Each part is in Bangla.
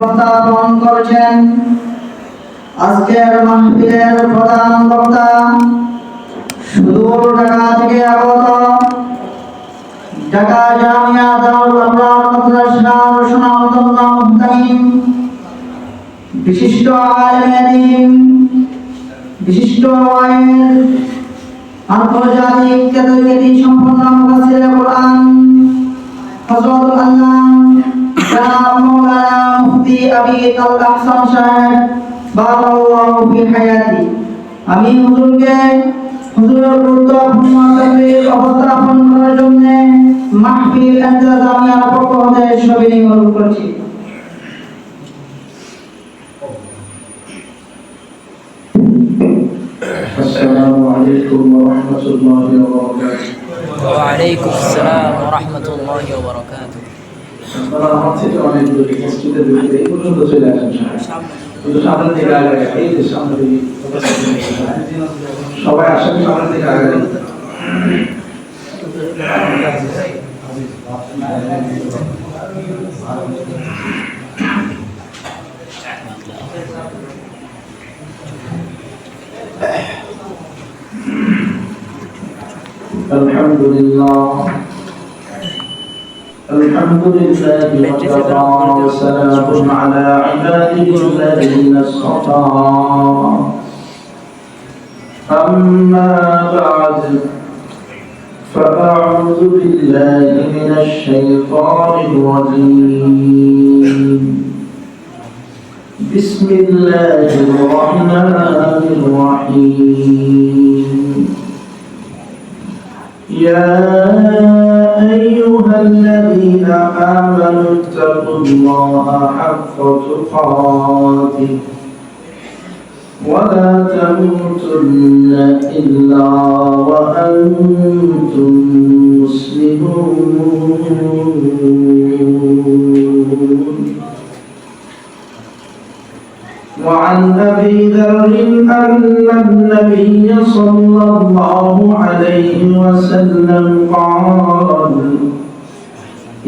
উপস্থাপন করেছেন। আজকের মাহফিলের প্রধান বক্তা সুদূর ঢাকা থেকে আগত ঢাকা জামিয়া দারুল আবরার মাদ্রাসার সুনামধন্য মুহতামিম বিশিষ্ট আলেমে দ্বীন, বিশিষ্ট ওয়াইজ, আন্তর্জাতিক খ্যাতি সম্পন্ন মুফাসসিরে কোরআন হযরতুল আল্লামা জনাব মাওলানা মুফতি আবিদ আল আহসান সাহেব বারাকাল্লাহু ফি হায়াতি। আমি হুজুরের গুরুত্বপূর্ণ তাকরীর উপস্থাপন করার জন্য মাহফিল ইন্তেজামিয়ার পক্ষ হতে সবিনয় অনুরোধ করছি। السلام عليكم ورحمة الله وبركاته. وعليكم السلام ورحمة الله وبركاته. আপনারা আমার থেকে অনেক দূরে মসজিদে দূরে এই পর্যন্ত চলে আসেন শুধু সামনে থেকে আগে এই যে সামনে থেকে সবাই আসেন সামনে থেকে আগে الحمد لله وكفى وسلام على عباده الذين اصطفى أما بعد فأعوذ بالله من الشيطان الرجيم بسم الله الرحمن الرحيم يا أيها الذين آمنوا اتقوا الله حق تقاته ولا تموتن إلا وأنتم مسلمون. وعن أبي ذر أن النبي صلى الله عليه وسلم قال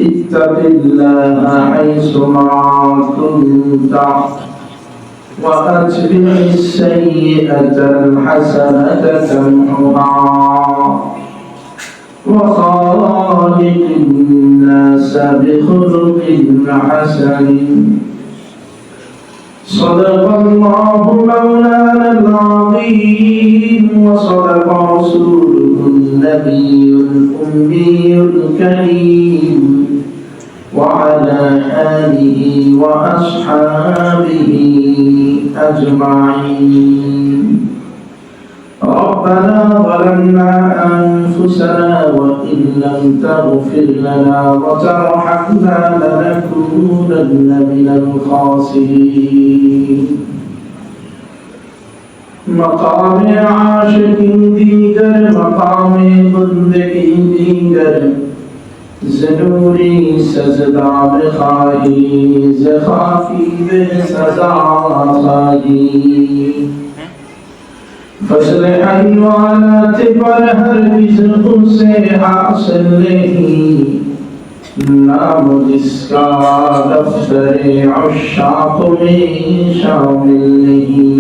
اتق الله حيثما كنت وأتبع السيئة الحسنة تمحها وخالق الناس بخلق حسن. صدق الله مولانا العظيم وصدق رسوله النبي الأمي الكريم وعلى آله وأصحابه أجمعين. ربنا ظلمنا أنفسنا وإن لم تغفر لنا وترحمنا لنكونن من الخاسرين. مقام عاشق دیگر مقام بندگی دیگر زنوری سزدا بخواهی زخافی به سزا خواهی. فصل حیوانات پر ہرگز اسے حاصل نہیں نام جس کا دفتر عشاق میں شامل نہیں.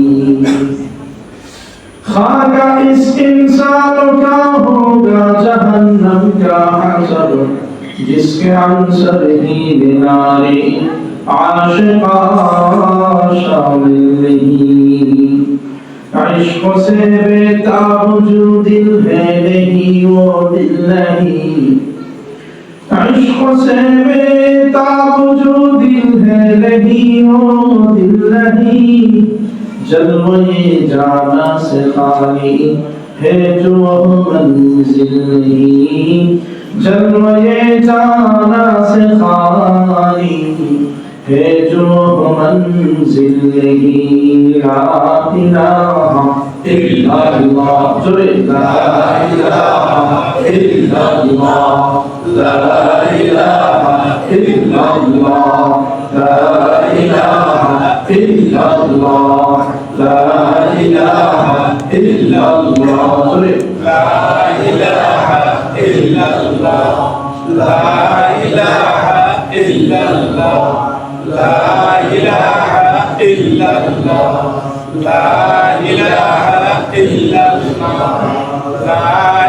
خاکہ اس انسان کا ہوگا جہنم کا حسب جس کے عنصر ہی بنارے عاشقہ شامل نہیں. عشق سے بیتاب جو دل ہے نہیں وہ دل نہیں. عشق سے بیتاب جو دل ہے نہیں وہ دل نہیں. جلوے جانا سے خالی ہے جو منزل نہیں. جلوے جانا سے خالی ہے جو منزل نہیں. لا الہ الا اللہ لا الہ الا اللہ لا الہ الا اللہ لا الہ الا اللہ لا الہ الا اللہ لا الہ الا اللہ لا إله إلا الله لا إله إلا الله لا إله إلا الله لا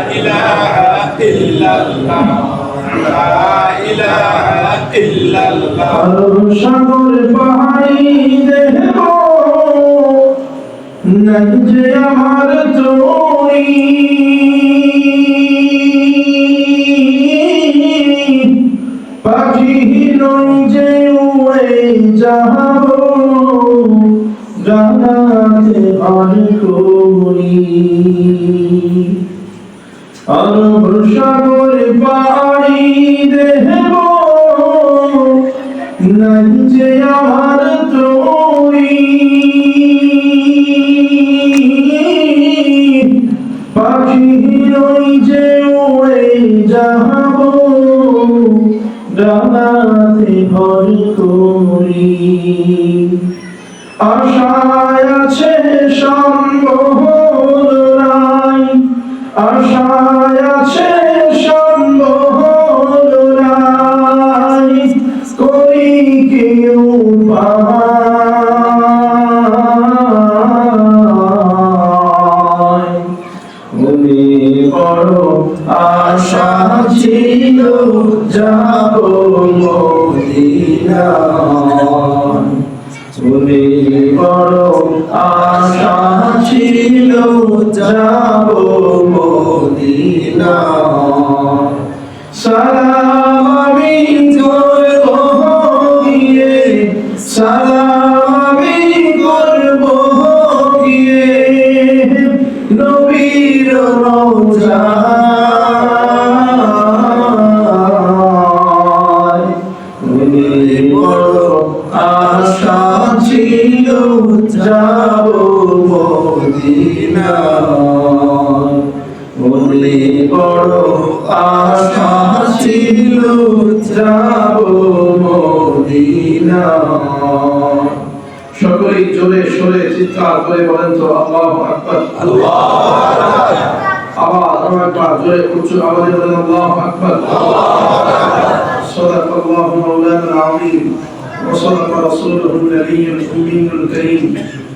إله إلا الله لا إله إلا الله সাগর পাহাড়ি দেব নাই যে আমার তোরি পাখি নই যে উড়ে যাব জানাতে পারি করি অরব সাগর পাহাড়ি দেব নাই যে আমার তোরি পাখি নই যে উড়ে যাব ডানাতে ভর করি আশায় আছে সম্বল নাই আশায় আছে সম্বল নাই করি কেউ পায় মনে বড় আশা ছিল যাব মদিনায় মনে বড় আশা ছিল যাব মদিনায় সালাম আমি করব গিয়ে সালাম আমি করব গিয়ে নবীর রওজায় মনে বড় আশা ছিল যাব মদিনায় মনে বড় আশা ছিল যাব মদিনায় সকলেই জোরে সোরে চিৎকার করে বলেন তো আল্লাহু আকবার আবার একবার জোরে উচ্চ আওয়াজে বলেন আল্লাহু আকবার সাদাকাল্লাহু মাওলানা আল-আযীম ওয়া সাদাকা রাসূলুহুল নাবিয়্যুল উম্মিয়্যুল কারীম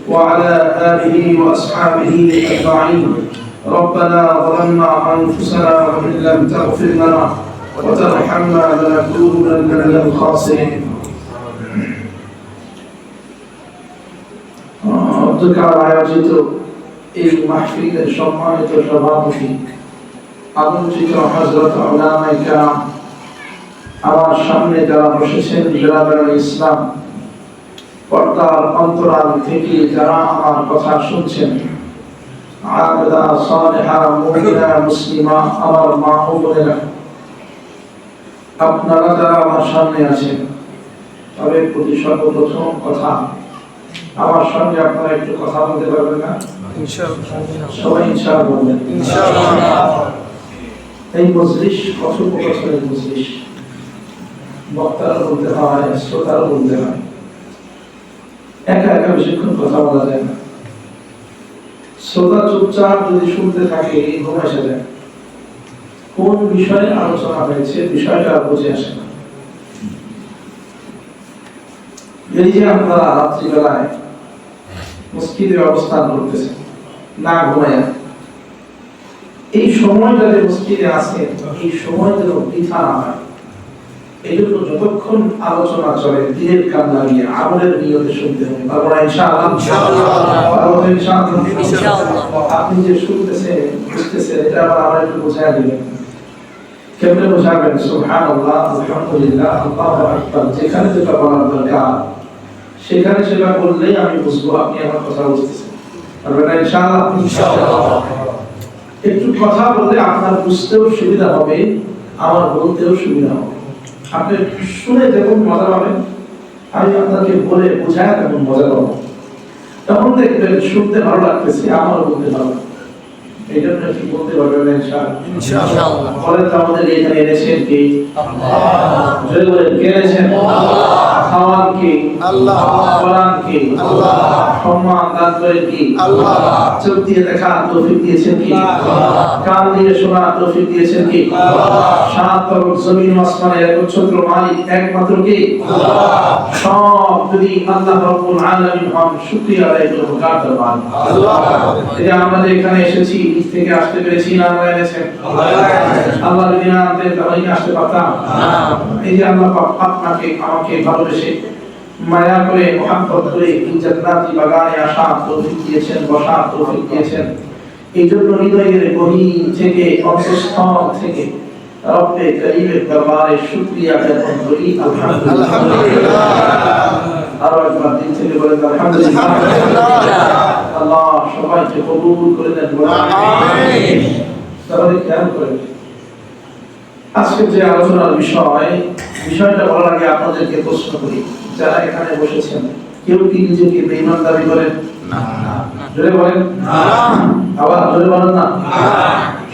ওয়া আলা আলিহি ওয়া আসহাবিহি আজমাইন ربنا ظلمنا أنفسنا وإن لم تغفر لنا وترحمنا لنكونن من الخاسرين অধ্যকার আয়োজিত এই মাহফিলের সম্মানিত সভাপতি আমন্ত্রিত হযরত উলামায়ে কেরাম আমার সামনে যারা বসেছেন জনাবে ইসলাম পর্দার অন্তরাল থেকে যারা আমার কথা শুনছেন আবেদা সালেহা মুমিনা মুসলিমা আমার মা ও বোনেরা আপনারা যারা আমার সামনে আছেন তবে প্রতি সর্বপ্রথম কথা আমার সঙ্গে আপনারা একটু কথা বলতে পারবেন না ইনশাআল্লাহ সবাই ইনশাআল্লাহ বলবেন ইনশাআল্লাহ এই মজলিস কথোপকথনের মজলিস বক্তারা বলতে হয় শ্রোতারা বলতে হয় একা একা বেশিক্ষণ কথা বলা যায় না শ্রোতা চুপচাপ যদি শুনতে থাকে ঘুম এসে যায় কোন বিষয়ে আলোচনা হয়েছে বিষয়টা বুঝে আসে না এই যে আপনারা রাত্রিবেলায় মসজিদে অবস্থান করতেছেন না ঘুমায় এই সময়টা যে মসজিদে আছে এই সময় যেন বৃথা না হয় এই জন্য যতক্ষণ আলোচনা চলে দিনের কান লাগিয়ে আমলের নিয়তে শুনতে হবে তারপরে ইনশাআল্লাহ আপনি যে শুনতেছেন বুঝতেছেন এটা আবার আমরা একটু বোঝায় দিবেন কেমনে বোঝাবেন সুবহানাল্লাহ আলহামদুলিল্লাহ আল্লাহু আকবার যেখানে যেটা বলার দরকার সেখানে সেটা বললেই আমি বুঝবো আপনি আমার কথা বুঝতেছেন পারবেন না ইনশাআল্লাহ একটু কথা বললে আপনার বুঝতেও সুবিধা হবে আমার বলতেও সুবিধা হবে আপনি শুনে দেখুন মজা পাবেন আমি আপনাকে বলে বোঝায় তেমন মজা পাবো তখন দেখবেন শুনতে ভালো লাগতেছে আমারও বলতে ভালো এই জন্য একটু বলতে পারবেন ইনশাআল্লাহ বলেন তো আমাদের এখানে এনেছেন কি আল্লাহ জোরে বলেন কে এনেছেন আল্লাহ খাওয়ান কে? আল্লাহ। পড়ান কে? আল্লাহ। সম্মান দান করেন কে? আল্লাহ। চোখ দিয়ে দেখার তৌফিক দিয়েছেন কে? আল্লাহ। কান দিয়ে শোনার তৌফিক দিয়েছেন কে? আল্লাহ। সাত তরফ জমিন ও আসমানের একচ্ছত্র মালিক একমাত্র কে? আল্লাহ। সব যদি আল্লাহ রাব্বুল আলামিন হন, শুকরিয়া আদায় করব কার দরবারে? আল্লাহ। এই যে আমরা যে এখানে এসেছি, নিজ থেকে আসতে পেরেছি না আল্লাহ এনেছেন? আল্লাহ যদি না আনতেন তাহলে কি আসতে পারতাম? এই যে আল্লাহ পাক আপনাকে আমাকে ভালোবেসে মায়া করে মহব্বত করে এই জান্নাতি বাগানে আসার তৌফিক দিয়েছেন, বসার তৌফিক দিয়েছেন। এই জন্য হৃদয়ের গহীন থেকে, অন্তঃস্থল থেকে রব্বে করিমের দরবারে শুকরিয়া জ্ঞাপন করি আলহামদুলিল্লাহ। আরো একবার দিল থেকে বলেন আলহামদুলিল্লাহ। আল্লাহ সবাইকে কবুল করে নেন, আমিন। তাহলে খেয়াল করেন আজকে যে আলোচনার বিষয়টা বলার আগে আপনাদেরকে প্রশ্ন করি, যারা এখানে বসেছেন কেউ কি নিজেকে বেঈমান দাবি করেন? না। জোরে বলেন না। আবার জোরে বলেন না।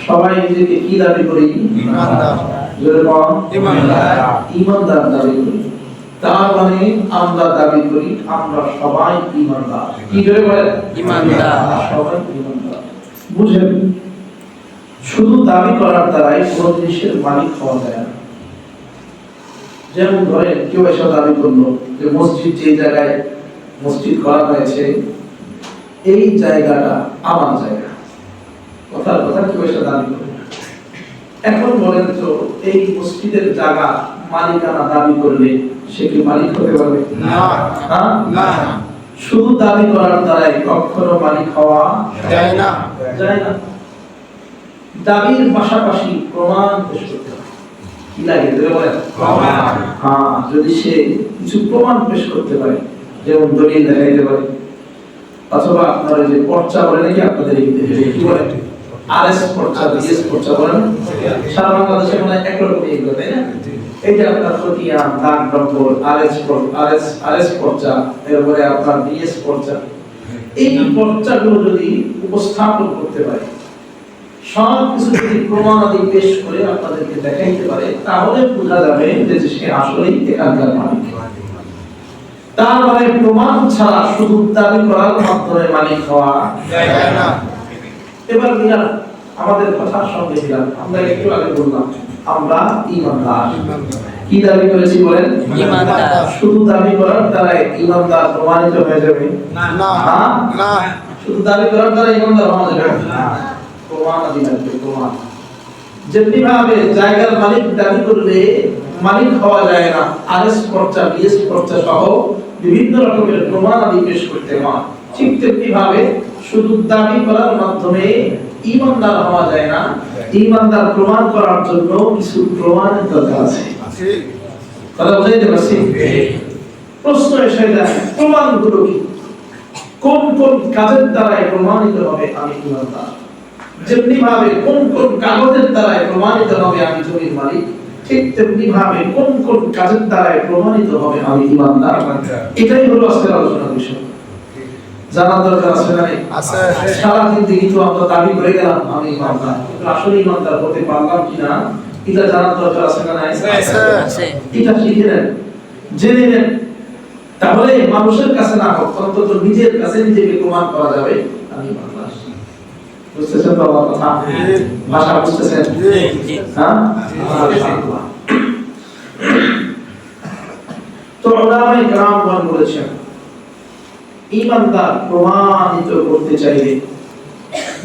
সবাই নিজেকে কি দাবি করি? ইমানদার। জোরে বলেন ইমানদার। ইমানদার দাবি করি। তার মানে আমরা দাবি করি আমরা সবাই ইমানদার। কি জোরে বলেন? ইমানদার। সবাই ইমানদার। বুঝেন, শুধু দাবি করার দ্বারাই কোন জিনিসের মালিক হওয়া যায় না। যেমন ধরেন কেউ এসে দাবি করলো যে মসজিদ যে জায়গায় মসজিদ করা হয়েছে এই জায়গাটা আমার জায়গা, কথার কথা কেউ এসে দাবি করলো। এখন বলেন তো এই মসজিদের জায়গা মালিকানা দাবি করলে সে কি মালিক হতে পারবে? না। হ্যাঁ? না। শুধু দাবি করার দ্বারাই কখনো মালিক হওয়া যায় না। যায় না। দাবির পাশাপাশি প্রমাণ পেশ করতে হবে। কি লাগে ধরে বলেন? প্রমাণ। হ্যাঁ, যদি সে কিছু প্রমাণ পেশ করতে পারে, যেমন দলিল দেখাইতে পারে, অথবা আপনারা যে পর্চা বলে নাকি আপনাদের কি বলে আরএস পর্চা, বিএস পর্চা বলেন, সারা বাংলাদেশে মানে একরকমই এগুলো, তাই না? এই যে আপনার খতিয়ান, দাগ নম্বর, আরএস পর্চা, এরপরে আপনার বিএস পর্চা, এই পর্চাগুলো যদি উপস্থাপন করতে পারে, সব কিছু যদি প্রমাণাদি পেশ করে আপনাদেরকে দেখাইতে পারে, তাহলে বোঝা যাবে যে সে আসলেই এখানকার মালিক। তার মানে প্রমাণ ছাড়া শুধু দাবি করার মাধ্যমে মালিক হওয়া যায় না। এবার মিলান আমাদের কথার সঙ্গে মিলান। আমরা একটু আগে বললাম আমরা ইমানদার। কি দাবি করেছি বলেন? ইমানদার। শুধু দাবি করার দ্বারা ইমানদার প্রমাণিত হয়ে যাবে না। হ্যাঁ? না। শুধু দাবি করার দ্বারা ইমানদার হওয়া যাবে না। প্রমাণ দিবেন, প্রমাণ। যেমনি ভাবে জায়গার মালিক দাবি করলে মালিক হওয়া যায় না, আরএস পর্চা, বিএস পর্চা সহ বিভিন্ন রকমের প্রমাণ আদি পেশ করতে হয়, ঠিক তেমনি ভাবে শুধু দাবি করার মাধ্যমে ঈমানদার হওয়া যায় না। ঈমানদার প্রমাণ করার জন্য কিছু প্রমাণের দরকার আছে। ঠিক। কথা বুঝাইতে পারছি? প্রশ্ন এসে যায় প্রমাণগুলো কি? কোন কোন কাজের দ্বারা প্রমাণিত হবে আমি ঈমানদার? যেমনি ভাবে কোন কোন কাগজের দ্বারা প্রমাণিত হবে আমি জমির মালিক, ঠিক তেমনি ভাবে কোন কোন কাজের দ্বারা প্রমাণিত হবে আমি ঈমানদার। এটাই হলো আজকের আলোচনার বিষয়। জানার দরকার আছে না? আছে। সারা জিন্দেগি তো আমরা দাবি করে গেলাম আমি ঈমানদার, আসলে ঈমানদার হতে পারলাম কিনা এটা জানার দরকার আছে না? আছে। এটা শিখে নেন, জেনে নেন, তাহলে মানুষের কাছে না হোক অন্তত নিজের কাছে নিজেকে প্রমাণ করা যাবে আমি ঈমানদার। বুঝতেছেন তো আমার কথা? ভাষা বুঝতেছেন? জি। হ্যাঁ, মাশাআল্লাহ। তো উলামায়ে কেরামগণ বলেছেন ঈমানদার প্রমাণিত করতে চাইলে,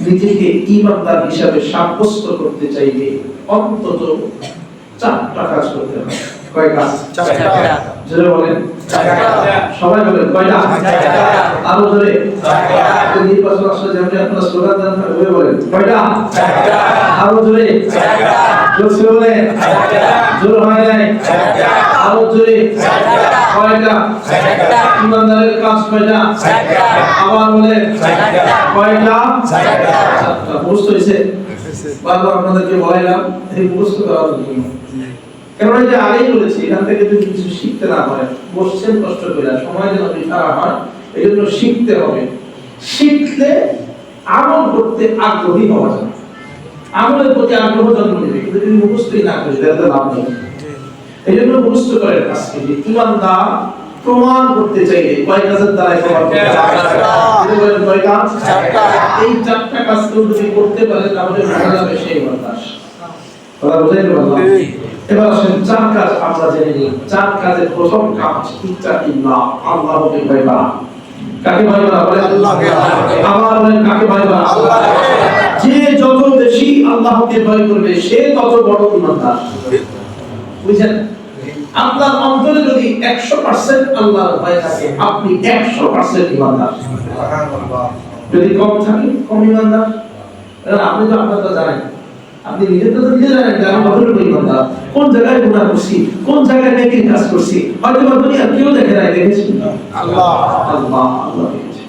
নিজেকে ঈমানদার হিসাবে সাব্যস্ত করতে চাইলে অন্তত 4টা কাজ করতে হবে। কয় কাজ? 4টা। জোরে বলেন। 4টা। সবাই বলেন কয়টা? 4টা। আরো জোরে। 4টা। নির্বাচন আসলে যেমন আপনারা স্লোগান দেন ওই বলেন কয়টা? 4টা। আরো জোরে। 4টা। জোরে বলেন। 4টা। জোর হয় নাই। 4টা। আরো জোরে। 4টা। কয়টা? 4টা। ঈমানদারের কাজ কয়টা? 4টা। আবার বলেন 4টা। কয়টা? 4টা। মুখস্থ হয়েছে? বারবার আপনাদেরকে বলাইলাম এই মুখস্থ করার জন্য। কারণ এই যে আগেই বলেছি এখান থেকে যদি কিছু শিখতে না পারেন, বসছেন কষ্ট করে, সময় যেন বৃথা না হয়, এই জন্য শিখতে হবে। শিখলে আমল করতে আগ্রহী হওয়া যায়, আমলের প্রতি আগ্রহ জন্ম নেবে। কিন্তু যদি মুখস্থই না করি তাহলে লাভ নেই। এই জন্য মুখস্থ করেন আজকে যে ঈমানদার প্রমাণ করতে চাইলে কয় কাজের দ্বারা প্রমাণ করতে চাইলে বলেন কয় কাজ? এই চারটা কাজ কেউ যদি করতে পারে তাহলে বোঝা যাবে সেই বান্দাস। কথা বুঝাইতে পারলাম? এবার আসেন চার কাজ আমরা জেনে নিই। চার কাজের প্রথম কাজ ইত্তাকিল্লাহ, আল্লাহকে ভয় করা। কাকে ভয় করা? বলেন আল্লাহকে। আবার বলেন কাকে ভয় করা? আল্লাহকে। যে যত বেশি আল্লাহকে ভয় করবে সে তত বড় ঈমানদার। বুঝছেন? আপনার অন্তরে যদি 100% আল্লাহর ভয় থাকে আপনি 100% ঈমানদার। যদি কম থাকে কম ঈমানদার। কারণ আপনি তো আপনারটা জানেন, আপনি নিজে তো নিজে জানেন যে আমি কতটুকু ঈমানদার, কোন জায়গায় গুনাহ করছি, কোন জায়গায় নেকির কাজ করছি। হয়তো বা দুনিয়ার কেউ দেখে নাই, দেখেছেন আল্লাহ। আল্লাহ আল্লাহ দেখেছে।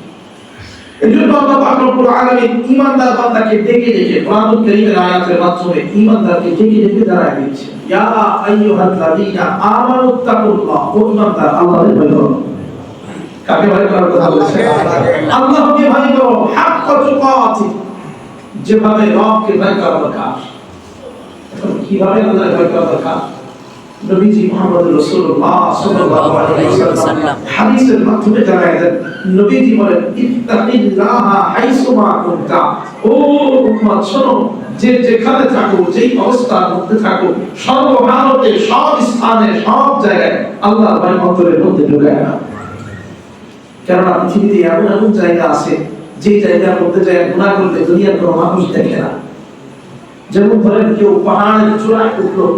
এজন্য আল্লাহ পাক রব্বুল আলামিন ঈমানদার বান্দাকে ডেকে ডেকে কোরআনুল কারীমের আয়াতের মাধ্যমে ঈমানদারকে ডেকে ডেকে জানায় দিচ্ছে, ইয়া আইয়ুহাল্লাযীনা আমানুত্তাকুল্লাহ, ও ঈমানদার আল্লাহকে ভয় করো। কাকে ভয় করার কথা বলেছে? আল্লাহকে ভয় করো, হাক্কা তুকাতিহ, যেভাবে রবকে ভয় করা দরকার। এখন কিভাবে আল্লাহকে ভয় করা দরকার? নবীজি মুহাম্মদ রাসূলুল্লাহ সাল্লাল্লাহু আলাইহি ওয়াসাল্লাম হাদিসের মাধ্যমে জানায় দেন, নবীজি বলেন ইত্তাকিল্লাহা হাইসুমা কুনতা, ও উম্মত শোনো, যে যেখানে থাকো, যেই অবস্থার মধ্যে থাকো, সর্বহালতে সব স্থানে সব জায়গায় আল্লাহর ভয় অন্তরের মধ্যে ঢুকায় না। কেননা পৃথিবীতে এমন এমন জায়গা আছে যে জায়গার মধ্যে যায় গুনাহ করলে দুনিয়ার কোনো মানুষ দেখে না। যেমন ধরেন কেউ পাহাড়ের চূড়ায় উঠলো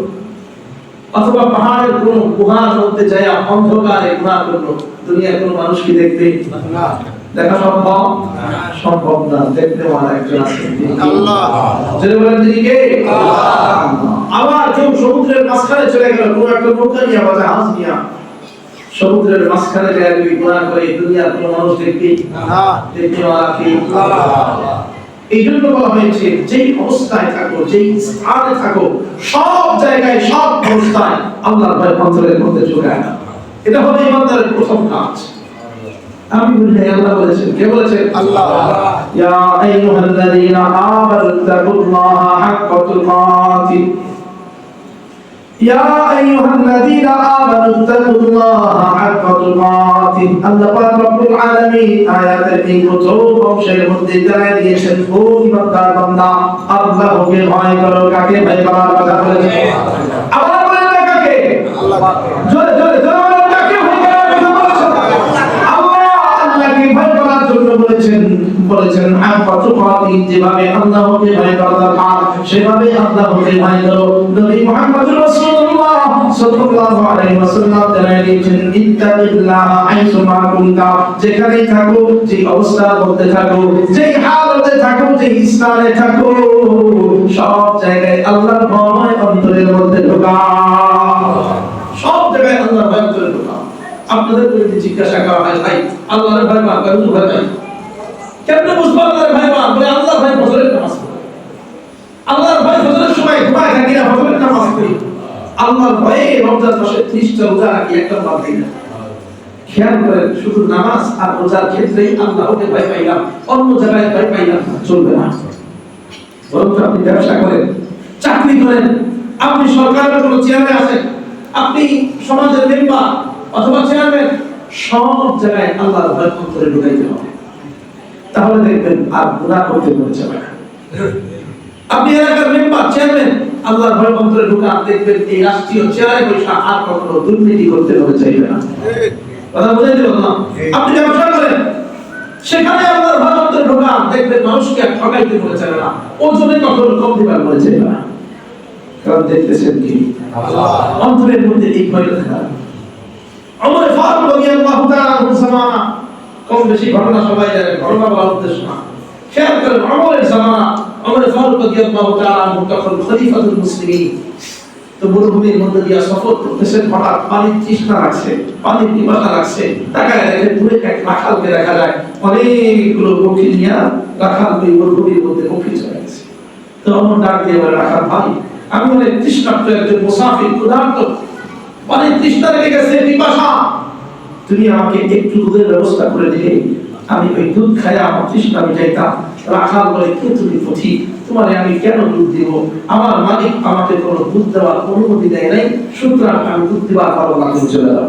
অথবা পাহাড়ের কোন গুহার মধ্যে যায় অন্ধকারে গুনাহ করলো, দুনিয়ার কোন মানুষ কি দেখবে? না। দেখা সম্ভব? সম্ভব না। দেখতে ওয়ালা একজন আছে, আল্লাহ। যিনি বলেন তিনি কে? আল্লাহ। আবার কেউ সমুদ্রের মাঝখানে চলে গেল, কোন একটা নৌকা নিয়ে বা জাহাজ নিয়ে সমুদ্রের মাঝখানে যায় যদি গুনাহ করে, দুনিয়ার কোন মানুষ দেখবে? না। দেখতে ওয়ালা কে? আল্লাহ। এই জন্য বলা হয়েছে যেই অবস্থায় থাকো, যেই স্থানে থাকো, সব জায়গায় সব অবস্থায় আল্লাহর ভয় অন্তরের মধ্যে ঢুকায় না। এটা হলো ঈমানদারের প্রথম কাজ। আমি বলি আল্লাহ বলেছেন, কে বলেছেন? আল্লাহ। ইয়া আইয়ুহাল্লাযীনা আমানুত্তাকুল্লাহা হাক্কা তুকাতিহ, ইয়া আইয়ুহাল্লাযীনা আমানুত্তাকুল্লাহা হাক্কা তুকাতিহ। আল্লাহ পাক রব্বুল আলামিন আয়াতের এই প্রথম অংশের মধ্যে জানাই দিয়েছেন, ও ঈমানদার বান্দা আল্লাহকে ভয় করো। কাকে ভয় করার কথা বলেছেন? আবার বলেন না কাকে? আল্লাহ। জোরে জোরে জোরে বলেন, কাকে ভয় করার কথা বলেছেন? আল্লাহ। আল্লাহকে ভয় করার জন্য বলেছেন হাক্কা তুকাতিহ, যেভাবে আল্লাহকে ভয় করা দরকার সেভাবে আল্লাহকে ভয় করো। নবী মুহাম্মদ রাসূলুল্লাহ সাল্লাল্লাহু আলাইহি ওয়াসাল্লাম জানাই দিয়েছেন, ইত্তাকিল্লাহা হাইসুমা কুনতা, যেখানেই থাকো, যে অবস্থার মধ্যে থাকো, যেই হালতে থাকো, যেই স্থানে থাকো, সব জায়গায় আল্লাহর ভয় অন্তরের মধ্যে ঢোকাও। সব জায়গায় আল্লাহর ভয় অন্তরে ঢোকাও। আপনাদের যদি জিজ্ঞাসা করা হয়, ভাই আল্লাহর ভয় পান, কেন ভয় পাই? কেমনে বুঝবো আল্লাহর ভয় পান? বলে আল্লাহর ভয় ফজরের নামাজ পড়ি। আল্লাহর ভয় ফজরের সময় ঘুমায় থাকি না, ফজরের নামাজ পড়ি। আল্লাহর ভয়ে রমজান মাসে 30টা রোজা রাখি, একটা বাদ দিই না। খেয়াল করেন, শুধু নামাজ আর রোজার ক্ষেত্রেই আল্লাহকে ভয় পাইলাম, অন্য জায়গায় ভয় পাইলাম চলবে না। বরং আপনি ব্যবসা করেন, চাকরি করেন, আপনি সরকারের কোনো চেয়ারে আছেন, আপনি সমাজের মেম্বার অথবা চেয়ারম্যান, সব জায়গায় আল্লাহর ভয় অন্তরে ঢুকাইতে হবে। তাহলে দেখবেন আর গুনাহ করতে মনে চাবে না। আপনি এলাকার মেম্বার, চেয়ারম্যান, আল্লাহর ভয় অন্তরে ঢুকান, দেখবেন এই রাষ্ট্রীয় চেয়ারে বসে আর কখনো দুর্নীতি করতে মনে চাইবে না। কথা বুঝাইতে পারলাম? আপনি ব্যবসা করেন, সেখানে আল্লাহর ভয় অন্তরে ঢুকান, দেখবেন মানুষকে আর ঠকাইতে মনে চাইবে না, ওজনে কখনো কম দিবার মনে চাইবে না। কারণ দেখতেছেন কি আল্লাহ। অন্তরের মধ্যে এই ভয় থাকা। ওমর ফারুক রাদিয়াল্লাহু তাআলা আনহু জামানা, কম বেশি ঘটনা সবাই জানেন, ঘটনা বলার উদ্দেশ্য না। খেয়াল করেন ওমরের জামানা, ওমর ফারুক রাদিয়াল্লাহু তাআলা আনহু তখন খলিফাতুল মুসলিমিন। তো মরুভূমির মধ্যে দিয়ে সফর করতেছেন, হঠাৎ পানির তৃষ্ণা লাগছে, পানির পিপাসা লাগছে। তাকায় দেখেন দূরে এক রাখালকে দেখা যায়, অনেকগুলো পক্ষী নিয়ে রাখাল ওই মরুভূমির মধ্যে পক্ষী চলে গেছে। তো ওমর ডাক দিয়ে বলে, রাখাল ভাই, আমি অনেক তৃষ্ণার্ত একজন মুসাফির, ক্ষুধার্ত, অনেক তৃষ্ণা লেগে গেছে, পিপাসা, তুমি আমাকে একটু দুধের ব্যবস্থা করে দিলে আমি ওই দুধ খাইয়া আমার তৃষ্ণা মিটাইতাম। রাখাল বলে, কে তুমি পথিক, তোমারে আমি কেন দুধ দিব? আমার মালিক আমাকে কোনো দুধ দেওয়ার অনুমতি দেয় নাই, সুতরাং আমি দুধ দেওয়ার পারবো না, তুমি চলে যাও।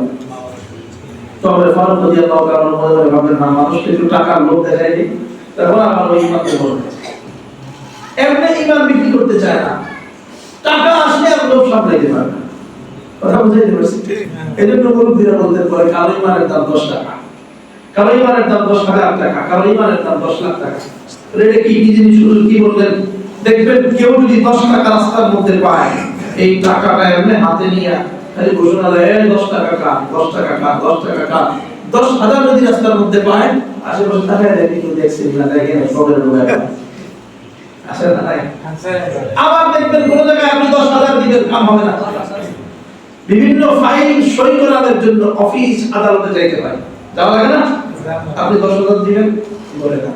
তবে ফারুক রাদিয়াল্লাহু তাআলা মনে মনে ভাবলেন না মানুষকে একটু টাকার লোভ দেখাই দিই তখন আমার ওই ইমানকে বলবে এমনি ইমান বিক্রি করতে চায় না টাকা আসলে আর লোভ সামলাইতে পারে না কথা বুঝাইতে পারছি এই জন্য মুরব্বীরা বলতে পারে কালো ইমানের দাম 10 টাকা কালো ইমানের দাম 10,000 টাকা কালো ইমানের দাম 10 লাখ টাকা এটা কি জিনিস কি বললেন দেখবেন কেউ যদি 10 টাকা রাস্তার মধ্যে পায় এই টাকাটা এমনি হাতে নিয়ে খালি ঘোষণা দেয় 10 টাকা কাট 10 টাকা কাট 10 টাকা কাট 10,000 যদি রাস্তার মধ্যে পায় আশেপাশে তাকায় দেখি কেউ দেখছে না দেখেন পকেটে ঢোকায় আছে না নাই আবার দেখবেন কোন জায়গায় আপনি 10,000 দিবেন কাম হবে না বিভিন্ন ফাইল সই করানোর জন্য অফিস আদালতে যাইতে হয় যাওয়া লাগে না আপনি 10,000 দিবেন বলে না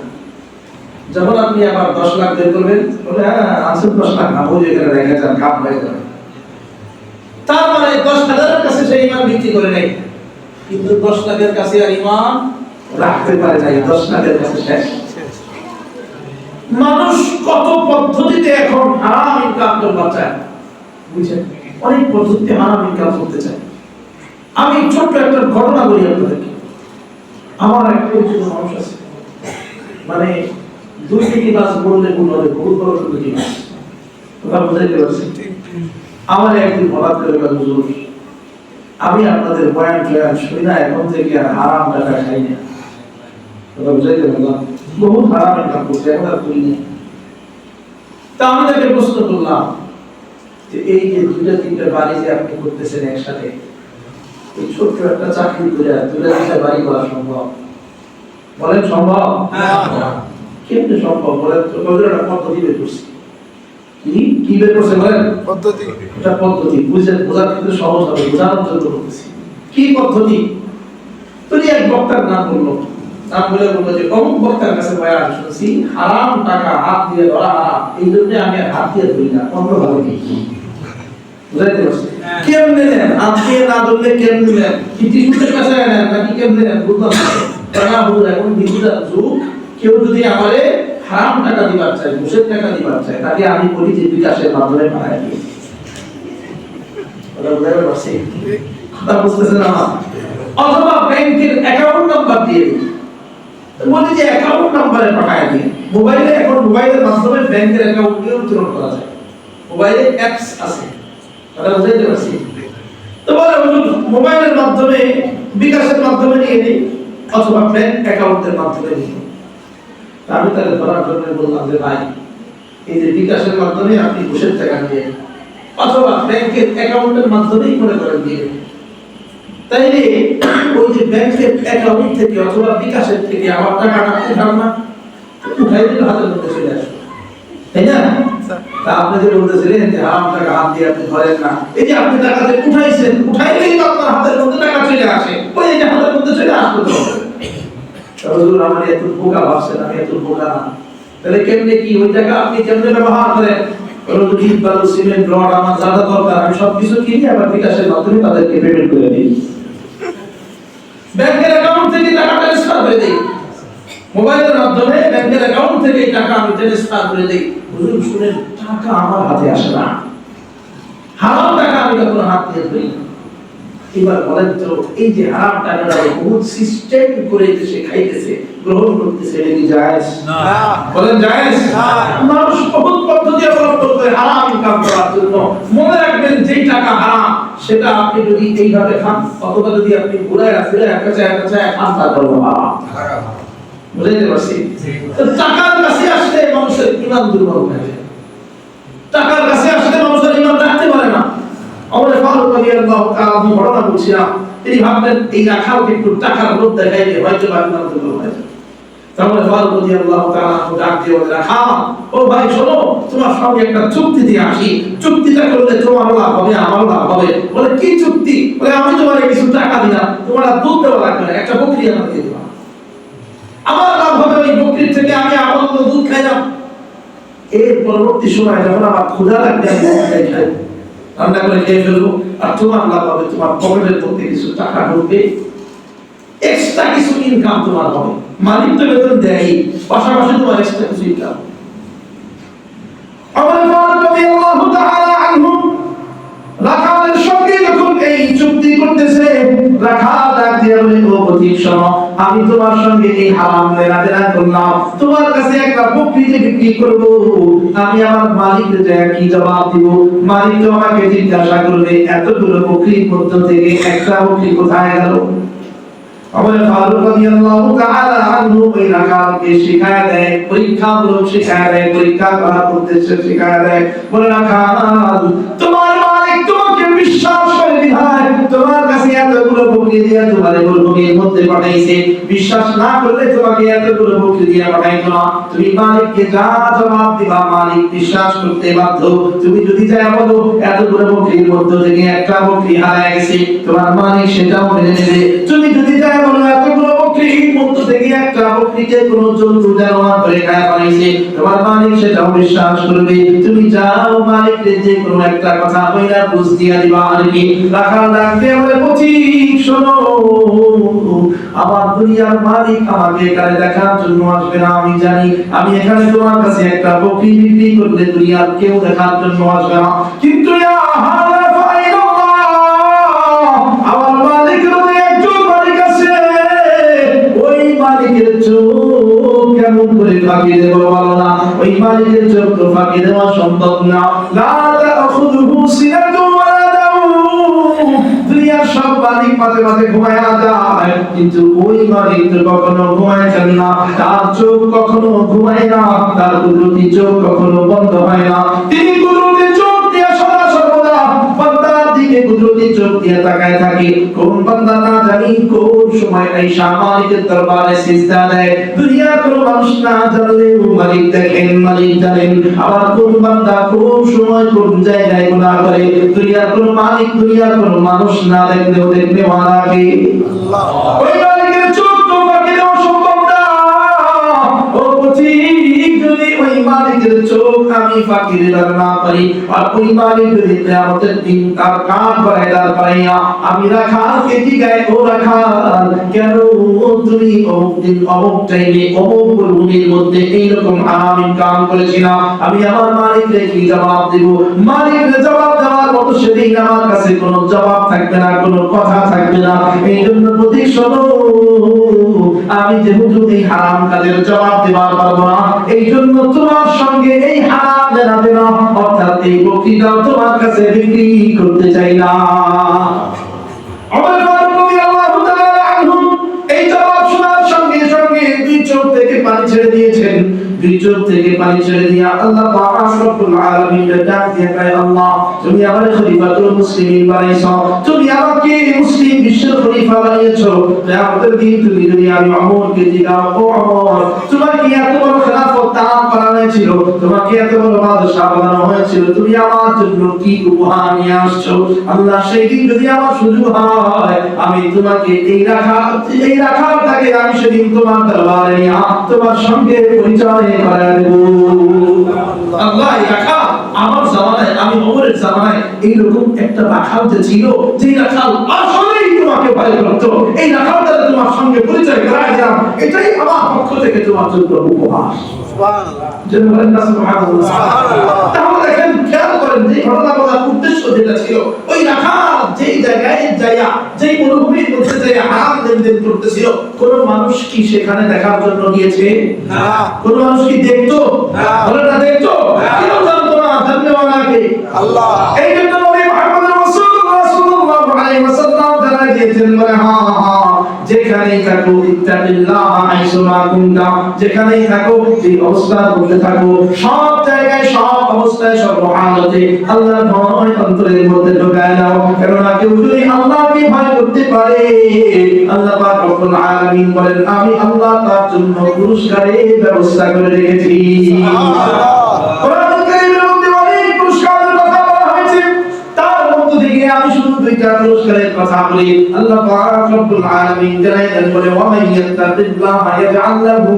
যখন আপনি আবার 10 লাখ বের করবেন বলে হ্যাঁ আনসার 10 লাখ না বলে এখানে রেখে যান কাম হয়ে যাবে তার মানে 10,000 এর কাছে সেই ইমান বিক্রি করে নাই কিন্তু 10 লাখের কাছে আর ইমান রাখতে পারে নাই 10 লাখের কাছে শেষ মানুষ কত পদ্ধতিতে এখন হারাম ইনকাম করতে চায় বুঝছেন অনেক পদ্ধতিতে হারাম ইনকাম করতে চায় আমি ছোট্ট একটা ঘটনা বলি আপনাদেরকে আমার এক পরিচিত মানুষ আছে মানে 2 কেজি মাছ বললে ভুল হবে বহুত বড় 2 কেজি মাছ কথা বুঝাইতে পারছি আমার একদিন হঠাৎ করে গেল হুজুর আমি আপনাদের বয়ান টয়ান শুনি না এখন থেকে আর হারাম টাকা খাই না কথা বুঝাইতে পারলাম বহুত হারাম ইনকাম করছে এখন আর করি না তা আমি তাকে প্রশ্ন করলাম যে এই যে 2-3টা বাড়ি যে আপনি করতেছেন একসাথে এই ছোট্ট একটা চাকরি করে 2-3টা বাড়ি করা সম্ভব বলেন সম্ভব কেমনে সম্ভব বলেন তো কতটা পদ্ধতি বের করছি কি বের করছে বলেন পদ্ধতি এটা পদ্ধতি বোঝার ক্ষেত্রে সহজ হবে বোঝানোর জন্য বলছি কি পদ্ধতি তুমি এক বক্তার নাম বললো নাম বলে বললো যে অমুক বক্তার কাছে বয়ান শুনছি হারাম টাকা হাত দিয়ে ধরা হারাম এই জন্য আমি আর হাত দিয়ে ধরি না অন্যভাবে দিই বুঝাইতে পারছি কেমনে নেন হাত দিয়ে না ধরলে কেমনে নেন কি টিস্যুর কাছে নেন নাকি কেমনে নেন বুঝলাম না হুজুর এখন ডিজিটাল যুগ কেউ যদি আমারে হারাম টাকা দিবার চায় ঘুষের টাকা দিবার চায় তাকে আমি বলি যে বিকাশের মাধ্যমে পাঠাই দিই ওটা বুঝাইতে পারছি কথা বুঝতেছেন না অথবা ব্যাংকের অ্যাকাউন্ট নাম্বার দিয়ে দিই বলি যে অ্যাকাউন্ট নাম্বারে পাঠায় দিই মোবাইলে এখন মোবাইলের মাধ্যমে ব্যাংকের অ্যাকাউন্ট নিয়ন্ত্রণ করা যায় মোবাইলে অ্যাপস আছে কথা বুঝাইতে পারছি তো বলে মোবাইলের মাধ্যমে বিকাশের মাধ্যমে নিয়ে দিই অথবা ব্যাংক অ্যাকাউন্টের মাধ্যমে নিয়ে আমি তাকে ধরার জন্য বললাম যে ভাই এই যে বিকাশের মাধ্যমে আপনি ঘুষের টাকা নিয়ে অথবা ব্যাংকের অ্যাকাউন্টের মাধ্যমেই মনে করেন দিয়ে তাইলে ওই যে ব্যাংকের অ্যাকাউন্ট থেকে অথবা বিকাশের থেকে আমার টাকাটা উঠান না উঠাই দিলে হাতের মধ্যে চলে আসবে তাই না তা আপনি যে বলতেছিলেন যে হারাম টাকা হাত দিয়ে আপনি ধরেন না এই যে আপনি টাকা যে উঠাইছেন উঠাইলেই তো আপনার হাতের মধ্যে টাকা চলে আসে ওই যে হাতের মধ্যে চলে আসবে তো হুজুর আমার এত বোকা ভাবছেন আমি এত বোকা না তাহলে কেমনে কি ওই টাকা আপনি কেমনে ব্যবহার করেন বলুন ইট বালু সিমেন্ট রড আমার যা যা দরকার আমি সব কিছু কিনে আবার বিকাশের মাধ্যমে তাদেরকে পেমেন্ট করে দিই ব্যাংকের অ্যাকাউন্ট থেকে টাকা ট্রান্সফার করে দেই মোবাইলের মাধ্যমে ব্যাংকের অ্যাকাউন্ট থেকে টাকা আমি ট্রান্সফার করে দেই হুজুর শুনেন টাকা আমার হাতে আসে না হারাম টাকা আমি কখনো হাত দিয়ে ধরি না এবার বলেন তো এই যে হারাম টাকাটা বহুত সিস্টেম করে দেশে খাইতেছে গ্রহণ করতেছে এটা কি জায়েজ না বলেন জায়েজ না মানুষ বহুত পদ্ধতি অবলম্বন করে হারাম ইনকাম করার জন্য মনে রাখবেন যেই টাকা হারাম সেটা আপনি যদি এইভাবে খান অথবা যদি আপনি ঘুরায় ফিরে একটা খান তাহলে হারাম বুঝাইতে পারছি তো টাকার কাছে আসলে মানুষের ইমান দুর্বল হয়ে যায় টাকার কাছে আসলে মানুষের ইমান রাখতে পারে না ওমর ফারুক রাদিয়াল্লাহু তাআলা আমি ঘটনা বলছিলাম তিনি ভাবলেন এই রাখালকে একটু টাকার লোভ দেখাইলে হয়তো ইমান দুর্বল হয়ে যাবে তাহলে ফারুক রাদিয়াল্লাহু তাআলা ডাক দিয়ে বলে রাখাল ও ভাই শোনো তোমার সঙ্গে একটা চুক্তি দিয়ে আসি চুক্তিটা করলে তোমার লাভ হবে আমার লাভ হবে বলে কি চুক্তি বলে আমি তোমার কিছু টাকা দিলাম তোমার দুধ দেওয়া লাগবে না একটা বকরি আমাকে দিয়ে দিবা আমার লাভ হবে ওই বকরির থেকে আমি আনন্দ দুধ খাইলাম এর পরবর্তী সময় যখন আমার ক্ষুধা লাগবে আমি বকরি খাই রান্না করে খেয়ে ফেলবো আর তোমার লাভ হবে তোমার পকেটের মধ্যে কিছু টাকা ঢুকবে এক্সট্রা কিছু ইনকাম তোমার হবে মালিক তো বেতন দেয় পাশাপাশি তোমার এক্সট্রা কিছু ইনকাম ওমর ফারুক রাদিয়াল্লাহু তাআলা আনহু রাখালের সঙ্গে যখন এই চুক্তি করতেছে রাখাল ডাক দিয়ে বলে ও তোমার সঙ্গে এই হারাম লেনাদেনা করলাম, তোমার কাছে একটা বকরি যে বিক্রি করব, আমি আমার মালিককে যে কি জবাব দিব? মালিক তো আমাকে জিজ্ঞাসা করবে এতগুলো বকরির মধ্য থেকে একটা বকরি কোথায় গেল? ওমর ফারুক রাদিয়াল্লাহু তাআলা আনহু ওই রাকাতকে শিখায় দেয়, পরীক্ষামূলক শিখায় দেয়, পরীক্ষা করার উদ্দেশ্যে শিখায় দেয়। বলে রাখাল, তোমার মালিক তোমাকে বিশ্বাস করে বিধায় তোমার কাছে এতগুলো বকরি দিয়ে তোমার বকরির মধ্যে পাঠাইছে। বিশ্বাস না করলে তোমাকে এতগুলো বকরি দিয়ে পাঠাইতো না। তুমি মালিককে যা জবাব দিবা মালিক বিশ্বাস করতে বাধ্য। তুমি যদি যা বলো এতগুলো বকরির মধ্য থেকে একটা বকরি হারায় গেছে, তোমার মালিক সেটাও মেনে নেবে। তুমি যদি যা বলো এতগুলো বকরির মধ্য থেকে একটা বকরিকে কোনো জন্তু জানোয়ার ধরে খায় ফেলাইছে, তোমার মালিক সেটাও বিশ্বাস করবে। তুমি যাও মালিককে যে কোনো একটা কথা কইরা বুঝ দিয়া দিবা। আর কি রাখাল ডাকতে বলে, পথিক শোনো, আমার দুনিয়ার মালিক আমাকে এখানে দেখার জন্য আসবে না আমি জানি। আমি এখানে তোমার কাছে একটা বকরি বিক্রি করলে দুনিয়ার কেউ দেখার জন্য আসবে না, কিন্তু ইয়া হালা ফাইনাল্লাহ, আমার মালিকের একজন মালিক আছে, ওই মালিকের চোখ কেমন করে ফাঁকি দেব বলো না? ওই মালিকের চোখ তো ফাঁকি দেওয়া সম্ভব না। লা তাখুযুহু সিনাতুন ওয়ালা নাওম, দুনিয়ার সব মালিক মাঝে মাঝে ঘুমায় যায়, কিন্তু ওই মালিক তো কখনো ঘুমায় না, তার চোখ কখনো ঘুমায় না, তার কুদরতি চোখ কখনো বন্ধ হয় না। তিনি কুদরতি চোখ দিয়ে সদা সর্বদা বান্দার দিকে কুদরতি চোখ দিয়ে তাকায় থাকে। কোন বান্দা না জানি কোন সময় আয়েশা মালিকের দরবারে সিজদা দেয়, দুনিয়ার কোন মানুষ না জানলেও মালিক দেখেন, মালিক জানেন। আবার কোন বান্দা কোন সময় কোন জায়গায় গুনাহ করে, দুনিয়ার কোন মালিক দুনিয়ার কোন মানুষ না দেখলেও দেখবে মারাকে আল্লাহ। ওই মালিকের চোখ তো ফাঁকি দেওয়া সম্ভব না। ও পথিক, যদি ওই মালিকের চোখ আমি ফাঁকি দিতে না পারি, আর ওই মালিক যদি কিয়ামতের দিন তার কান বাড়ায় পাইয়া আমি রাখালকে জিগায়, ও রাখাল, কেন তুমি অমুক দিন অমুক টাইমে অমুক ভূমির মধ্যে এইরকম হারাম কাম করেছিলাম, আমি আমার মালিককে কি জবাব দেব? মালিককে জবাব দেওয়ার মতো সেদিন আমার কাছে কোনো জবাব থাকবে না, কোনো কথা থাকবে না। এই জন্য পথিক শোনো, আমি যেহেতু এই হারাম কাজের জবাব দেওয়ার পারবো না, এই জন্য তোমার সঙ্গে এই হারাম লেনা দেনা অর্থাৎ এই বকরিটাও তোমার কাছে বিক্রি করতে চাই না। ওমর ফারুক রাদিয়াল্লাহু তাআলা আনহু এই জবাব শোনার সঙ্গে সঙ্গে দুই চোখ থেকে পানি ছেড়ে দিয়েছেন। দুই চোখ থেকে পানি ছেড়ে দিয়া আল্লাহ পাক রব্বুল আলামিন ডাক দিয়ে কয়, আল্লাহ তুমি আমারে খলিফাতুল মুসলিমিন বানাইছো, তুমি আমাকে মুসলিম বিশ্বের খলিফা বানিয়েছো। কিয়ামতের দিন তুমি যদি আমি ওমরকে জিগাও, ও ওমর, তোমার কি এত বড় খেলাফত দান করা হয়েছিল, তোমাকে এত বড় বাদশা বানানো হয়েছিল, তুমি আমার জন্য কি উপহার নিয়ে আসছো? আল্লাহ সেই দিন যদি আমার সুযোগ হয়, আমি তোমাকে এই রাখালটাকে আমি সেদিন তোমার দরবারে নিয়ে তোমার সঙ্গে পরিচয় করায় দেব। আল্লাহ, এই রাখাল আমার জামানায়, আমি ওমরের জামানায় এইরকম একটা রাখাল যে ছিল, যে রাখাল আসলেই তোমাকে ভয় করতো, এই রাখালটা তোমার সঙ্গে পরিচয় করায় দিলাম, এটাই আমার পক্ষ থেকে তোমার জন্য উপহার। তাহলে দেখেন, খেয়াল করেন যে ঘটনা বলার উদ্দেশ্য যেটা ছিল, ওই রাখাল যেই জায়গায় যাইয়া, যেই মরুভূমির মধ্যে যাইয়া হারাম লেনদেন করতেছিল, কোন মানুষ কি সেখানে দেখার জন্য গিয়েছে? না। কোন মানুষ কি দেখতো? না। বলে না দেখতো? কেউ জানতো না, জানতে আল্লাহ। এই জন্য নবী মুহাম্মদ রাসূলুল্লাহ সাল্লাল্লাহু আলাইহি ওয়াসাল্লাম জানাই দিয়েছেন, বলে যেখানেই থাকো ইত্তাকিল্লাহ আইসুমা কুনতা, যেখানেই থাকো যে অবস্থার মধ্যে থাকো, সব জায়গায় সব অবস্থায় সব হালতে আল্লাহর ভয় অন্তরের মধ্যে ঢোকায় নাও। কারণ কেউ যদি আল্লাহকে ভয় করতে পারে, আল্লাহ পাক রব্বুল আলামিন বলেন, আমি আল্লাহ তার জন্য পুরস্কারের ব্যবস্থা করে রেখেছি। সুবহানাল্লাহ। কোরআন কারীমের মধ্যে অনেক পুরস্কারের কথা বলা হয়েছে, তার মধ্যে থেকে আমি শুধু দুইটা পুরস্কারের কথা বলি। আল্লাহ পাক রব্বুল আলামিন জানালেন, বলে ওয়া মান ইয়াত্তাকিল্লাহা ইয়াজআল লাহু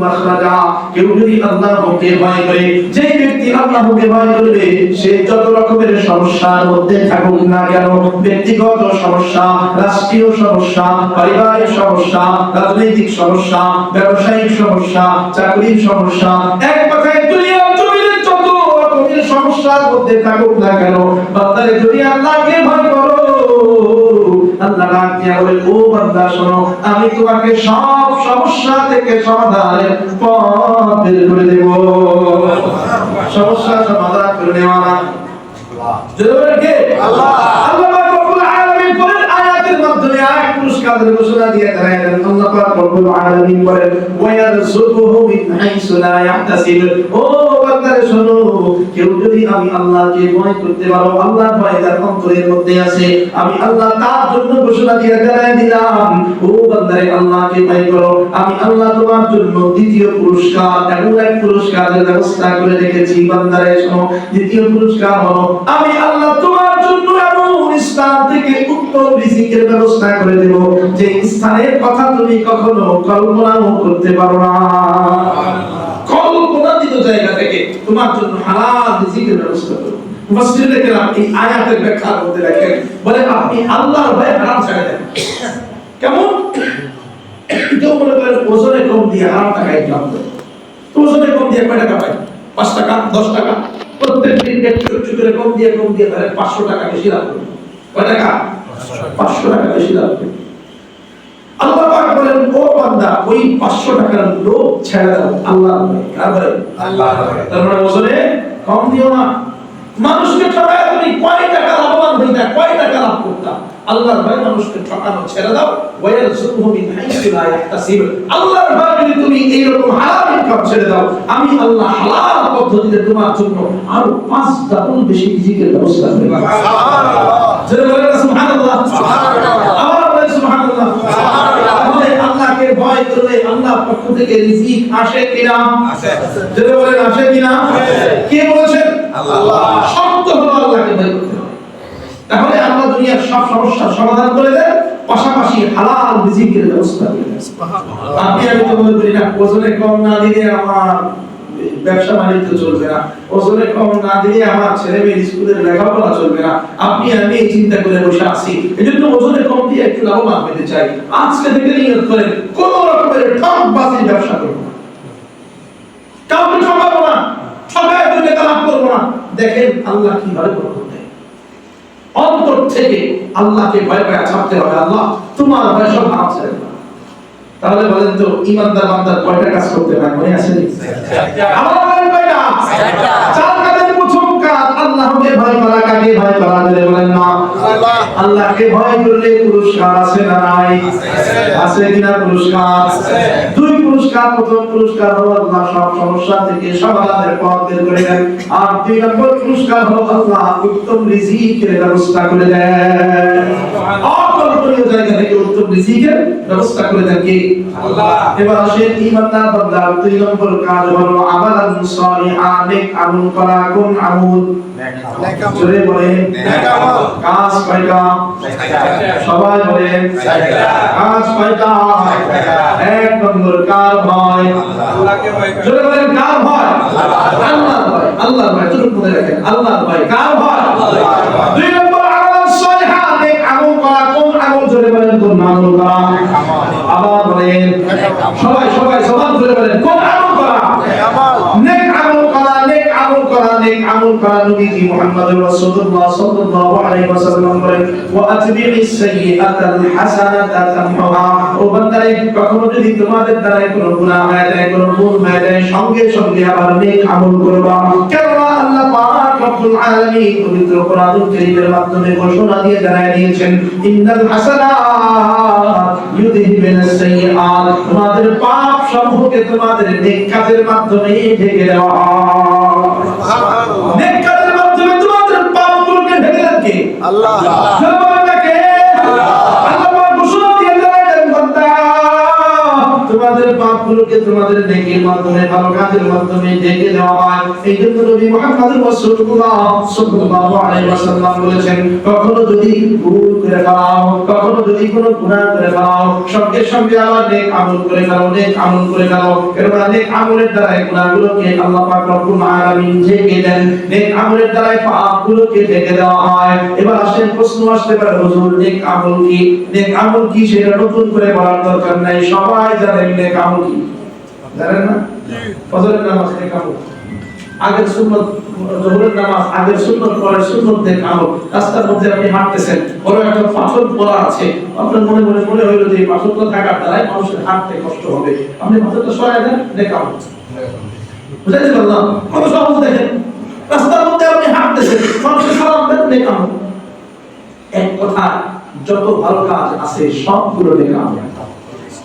মাখরাজা, কেউ যদি আল্লাহকে ভয় করে, যে ব্যক্তি আল্লাহকে ভয় করবে, সে যত রকমের সমস্যার মধ্যে থাকুক না কেন, ব্যক্তিগত সমস্যা, রাষ্ট্রীয় সমস্যা, পারিবারিক সমস্যা, রাজনৈতিক সমস্যা, ব্যবসায়িক সমস্যা, চাকরির সমস্যা, এক কথায় দুনিয়ার জমিনের যত রকমের সমস্যার মধ্যে থাকুক না কেন, বান্দারে যদি আল্লাহকে ভয় করো, আল্লাহ ডাক দিয়া বলে ও বান্দা শোনো আমি তোমাকে সব সমস্যা থেকে সমাধানের পথ বের করে দেব সমস্যা সমাধান করে নেওয়া জোরে কে আল্লাহ আল্লাহ পাক রব্বুল আলামিন বলেন আয়াতের মাধ্যমে আরেক পুরস্কারের ঘোষণা দিয়ে দেন আল্লাহ পাক রব্বুল আলামিন বলেন ওয়ায়ারযুকুহু মিন হাইসু লা ইয়াহতাসিব ও বান্দারে শোনো কেউ যদি আমি আল্লাহকে ভয় করতে পারো আল্লাহর ভয় তার অন্তরের মধ্যে আছে আমি আল্লাহ তার জন্য ঘোষণা দিয়ে দিলাম ও বান্দারে আল্লাহকে ভয় করো আমি আল্লাহ তোমার জন্য দ্বিতীয় পুরস্কার এমন এক পুরস্কারের ব্যবস্থা করে রেখেছি বান্দারে শোনো দ্বিতীয় পুরস্কার হলো আমি আল্লাহ তোমার জন্য এমন স্থান থেকে উত্তম রিজিকের ব্যবস্থা করে দেব যে স্থানের কথা তুমি কখনো কল্পনাও করতে পারো না কল্পনাতীত জায়গা থেকে তোমার জন্য হালাল রিজিকের ব্যবস্থা করব মুফাসসিররা কেরাম এই আয়াতের ব্যাখ্যা করতে রাখেন বলে আপনি আল্লাহর ভয়ে হারাম ছেড়ে দেন কেমন কেউ মনে করেন ওজনে কম দিয়ে হারাম টাকা ইনকাম করে তো ওজনে কম দিয়ে কয় টাকা পায় 5 টাকা 10 টাকা প্রত্যেক দিন একটু করে কম দিয়ে তাহলে 500 টাকা বেশি লাভ করবে কয় টাকা 500 টাকা বেশি লাভ করবে আল্লাহ পাক বলেন ও বান্দা ওই 500 টাকার লোভ ছেড়ে দাও আল্লাহর ভয়ে কার ভয়ে আল্লাহর ভয়ে তার মানে ওজনে কম দিও না মানুষকে ঠকায় তুমি কয় টাকা লাভবান হইতা কয় টাকা লাভ করতা আল্লাহর ভয়ে মানুষকে ঠকানো ছেড়ে দাও ওয়ায়ারযুকুহু মিন হাইসু লা ইয়াহতাসিব আল্লাহর ভয়ে যদি তুমি এই রকম হালাল ইনকাম ছেড়ে দাও আমি আল্লাহ হালাল পদ্ধতিতে তোমার জন্য আরো 5 ডাবল বেশি রিজিকের ব্যবস্থা করব সুবহানাল্লাহ যারা বলেন সুবহানাল্লাহ সুবহানাল্লাহ আবার বলেন সুবহানাল্লাহ সুবহানাল্লাহ আল্লাহকে ভয় করলে আল্লাহর পক্ষ থেকে রিজিক আসে কিনা আসে যারা বলেন আসে কিনা কে বলেছেন আল্লাহ শর্ত হলো আল্লাহকে ভয় করতে হবে তাহলে আল্লাহ দুনিয়ার সব সমস্যার সমাধান করে দেন পাশাপাশি হালাল রিজিকের ব্যবস্থা করে দেন সুবহানাল্লাহ আপনি আমি তো মনে করি না ওজনে কম না দিলে আমার ব্যবসা বাণিজ্য চলবে না ওজনে কম না দিলে আমার ছেলে মেয়ে স্কুলের লেখাপড়া চলবে না আপনি আমি এই চিন্তা করে বসে আছি এজন্য ওজনে কম দিয়ে একটু লাভবান হতে চাই আজকে থেকে নিয়ত করেন কোন রকমের ঠকবাজির ব্যবসা করব না কাউকে ঠকাবো না ঠকায় দুই টাকা লাভ করব না দেখেন আল্লাহ কিভাবে বরকত দেয় অন্তর থেকে আল্লাহকে ভয় পায় ছাড়তে হবে আল্লাহ তোমার ভয় সব হারাম ছেড়ে দাও তাহলে বলেন তো ঈমানদার বান্দার কয়টা কাজ করতে হয় মনে আছে নি আমার বলেন কয়টা চার কাজের প্রথম কাজ আল্লাহকে ভয় করা কাকে ভয় করা দিলে বলেন না আল্লাহ আল্লাহকে ভয় করলে পুরস্কার আছে না নাই আছে কিনা পুরস্কার আছে দুই পুরস্কার প্রথম পুরস্কার হলো আল্লাহ সব সমস্যা থেকে সমাধানের পথ বের করে দেন আর দুই নম্বর পুরস্কার হলো আল্লাহ উত্তম রিজিকের ব্যবস্থা করে দেন অকল্পনীয় জায়গা থেকে উত্তম রিজিকের ব্যবস্থা করে দেন কে আল্লাহ এবার আসেন ঈমানদার বান্দার দুই নম্বর কাজ হলো আমালান সালিহান নেক আমল করা কোন আমল নেক আমল জোরে বলেন নেক আমল কাজ কয়টা সবাই বলেন কাজ কয়টা এক নম্বর কার ভয় আল্লাহকে ভয় জোরে বলেন কার ভয় আল্লাহর ভয় আল্লাহর ভয় চুপ করে রাখেন আল্লাহর ভয় কার ভয় আল্লাহর ভয় দুই নম্বর আমালান সালিহান নেক আমল করা কোন আমল জোরে বলেন কোন আমল করা আবার বলেন সবাই সবাই সমান জোরে বলেন কোন আমল করা নেক আমল করা নেক আমল করা নেক আমল করা নবীজি মুহাম্মদুর রাসূলুল্লাহ সাল্লাল্লাহু আলাইহি ওয়াসাল্লাম বলেন ওয়া আতবি'is সাইয়্যাতাল হাসানাতা তামহুহা ও বান্দারে কখনো যদি তোমাদের দ্বারা কোনো গুনাহ হয়ে যায় কোনো ভুল হয়ে যায় সঙ্গে সঙ্গে আবার নেক আমল করবা কেননা আল্লাহ পাক রব্বুল আলামিন পবিত্র কোরআনুল কারীমের মাধ্যমে ঘোষণা দিয়ে জানায় দিয়েছেন ইন্নাল হাসানাত ইউযহিবুনাস সাইয়্যাত তোমাদের পাপ সমূহকে তোমাদের নেক কাজের মাধ্যমে ঢেকে দেওয়া হয় সুবহানাল্লাহ নেক কাজের মাধ্যমে তোমাদের পাপগুলোকে ঢেকে দেন কে আল্লাহ কে আল্লাহ আল্লাহ পাক ঘোষণা দিয়ে জানালেন বান্দা তোমাদের পাপগুলোকে তোমাদের নেকির মাধ্যমে ভালো কাজের মাধ্যমে ঢেকে দেওয়া হয় এইজন্য নবী মুহাম্মদ রাসূলুল্লাহ সাল্লাল্লাহু আলাইহি ওয়াসাল্লাম বলেছেন কখনো যদি ভুল করে ফেলাও কখনো যদি কোনো গুনাহ করে ফেলাও সঙ্গে সঙ্গে আবার নেক আমল করে ফেলো নেক আমল করে ফেলো কেননা নেক আমলের দ্বারা গুনাহগুলোকে আল্লাহ পাক রব্বুল আলামিন ঢেকে দেন নেক আমলের দ্বারা পাপগুলোকে ঢেকে দেওয়া হয় এবার আসেন প্রশ্ন আসতে পারে হুজুর নেক আমল কি সেটা নতুন করে বলার দরকার নাই সবাই জানেন নেক আমল কি জানেন না ফজরের নামাজ নেক আমল আগের সুন্নত জোহরের নামাজ আগের সুন্নত পরের সুন্নত দেখে আমল রাস্তার মধ্যে আপনি হাঁটতেছেন বড় একটা পাথর পড়া আছে আপনার মনে হইলো যে এই পাথরটা থাকার দ্বারাই মানুষের হাঁটতে কষ্ট হবে আপনি পাথরটা সরাই দেন দেখে আমল বুঝাইতে পারলাম কত সহজ দেখেন রাস্তার মধ্যে আপনি হাঁটতেছেন মানুষের সালাম দেন দেখে আমল এক কথা যত ভালো কাজ আছে সবগুলো দেখে আমল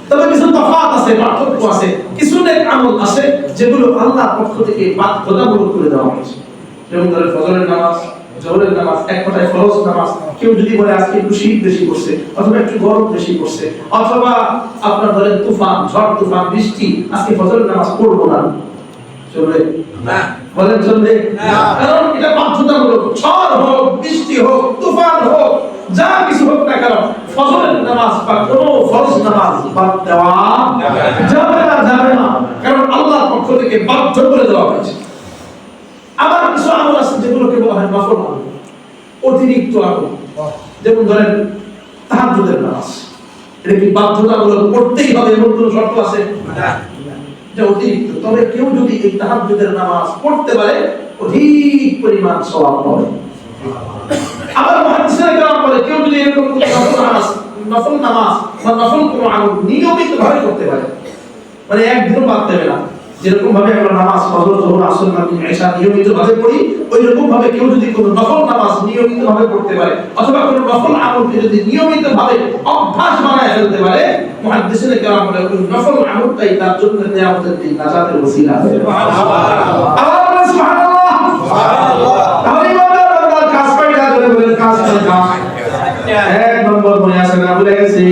তবে কিছু তফাৎ আছে পার্থক্য আছে কিছু নেক আমল আছে যেগুলো আল্লাহর পক্ষ থেকে বাধ্যতামূলক করে দেওয়া হয়েছে যেমন ধরেন ফজরের নামাজ জোহরের নামাজ এক কথায় ফরজ নামাজ কেউ যদি বলে আজকে একটু শীত বেশি পড়ছে অথবা একটু গরম বেশি পড়ছে অথবা আপনার ধরেন তুফান ঝড় তুফান বৃষ্টি আজকে ফজরের নামাজ পড়বো না চলবে না বলেন চলবে না কারণ এটা বাধ্যতামূলক ঝড় হোক বৃষ্টি হোক তুফান হোক যা কিছু হোক না কেন ফজরের নামাজ বা কোনো ফরজ নামাজ বাদ দেওয়া যাবে না কারণ আল্লাহর পক্ষ থেকে বাধ্য করে দেওয়া হয়েছে আবার কিছু আমল আছে যেগুলোকে বলা হয় নফল আমল অতিরিক্ত আমল যেমন ধরেন তাহাজ্জুদের নামাজ এটা কি বাধ্যতামূলক পড়তেই হবে এমন কোনো শর্ত আছে না যে অতিরিক্ত তবে কেউ যদি এই তাহাজ্জুদের নামাজ পড়তে পারে অধিক পরিমাণ সওয়াব পাবে আবার মুহাদ্দিসরা কেরাম বলে কেউ যদি এরকম নফল নামাজ বা নফল কোনো আমল নিয়মিতভাবে করতে পারে মানে একদিনও বাদ দেবে না যেরকম ভাবে আমরা নামাজ ফজর যোহর আসর মাগরিব ইশা নিয়মিতভাবে পড়ি ওই রকম ভাবে কেউ যদি কোনো নফল নামাজ নিয়মিতভাবে পড়তে পারে অথবা কোনো নফল আমলকে যদি নিয়মিতভাবে অভ্যাস বানায় ফেলতে পারে মুহাদ্দিসরা কেরাম বলে ওই নফল আমলটাই তার জন্য নিয়ামতের দিন নাজাতের ওসিলা সুবহানাল্লাহ আল্লাহ সুবহানাল্লাহ সুবহানাল্লাহ তাহলে বান্দার কাজ কয়টা করে বলেন কাজ কয়টা এক নম্বর মনে আছে না ভুলে গেছি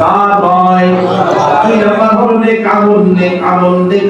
কার ভয় দুই নম্বর হলো নেক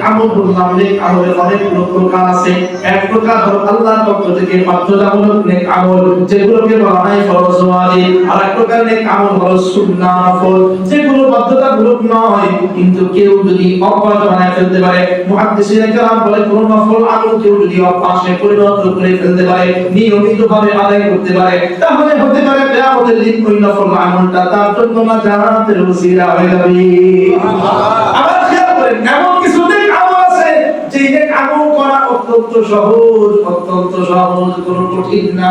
আমল বললাম নেক আমলের অনেক প্রকার আছে এক প্রকার হলো আল্লাহর পক্ষ থেকে বাধ্যতামূলক নেক আমল যেগুলোকে বলা হয় ফরজ ওয়াজিব আর এক প্রকার নেক আমল হলো সুন্নাহ নফল যেগুলো বাধ্যতামূলক নয় কিন্তু কেউ যদি অভ্যাস বানায় ফেলতে পারে মুহাদ্দিসিনে কেরাম বলে কোন নফল আমল কেউ যদি অভ্যাসে পরিণত করে ফেলতে পারে নিয়মিতভাবে আদায় করতে পারে তাহলে হতে পারে কিয়ামতের দিন ওই নফল আমলটা তার জন্য জান্নাতের ওসিলা হয়ে যাবে আবার খেয়াল করেন এমন কিছু নেক আমল আছে যে নেক আমল করা অত্যন্ত সহজ কোনো কঠিন না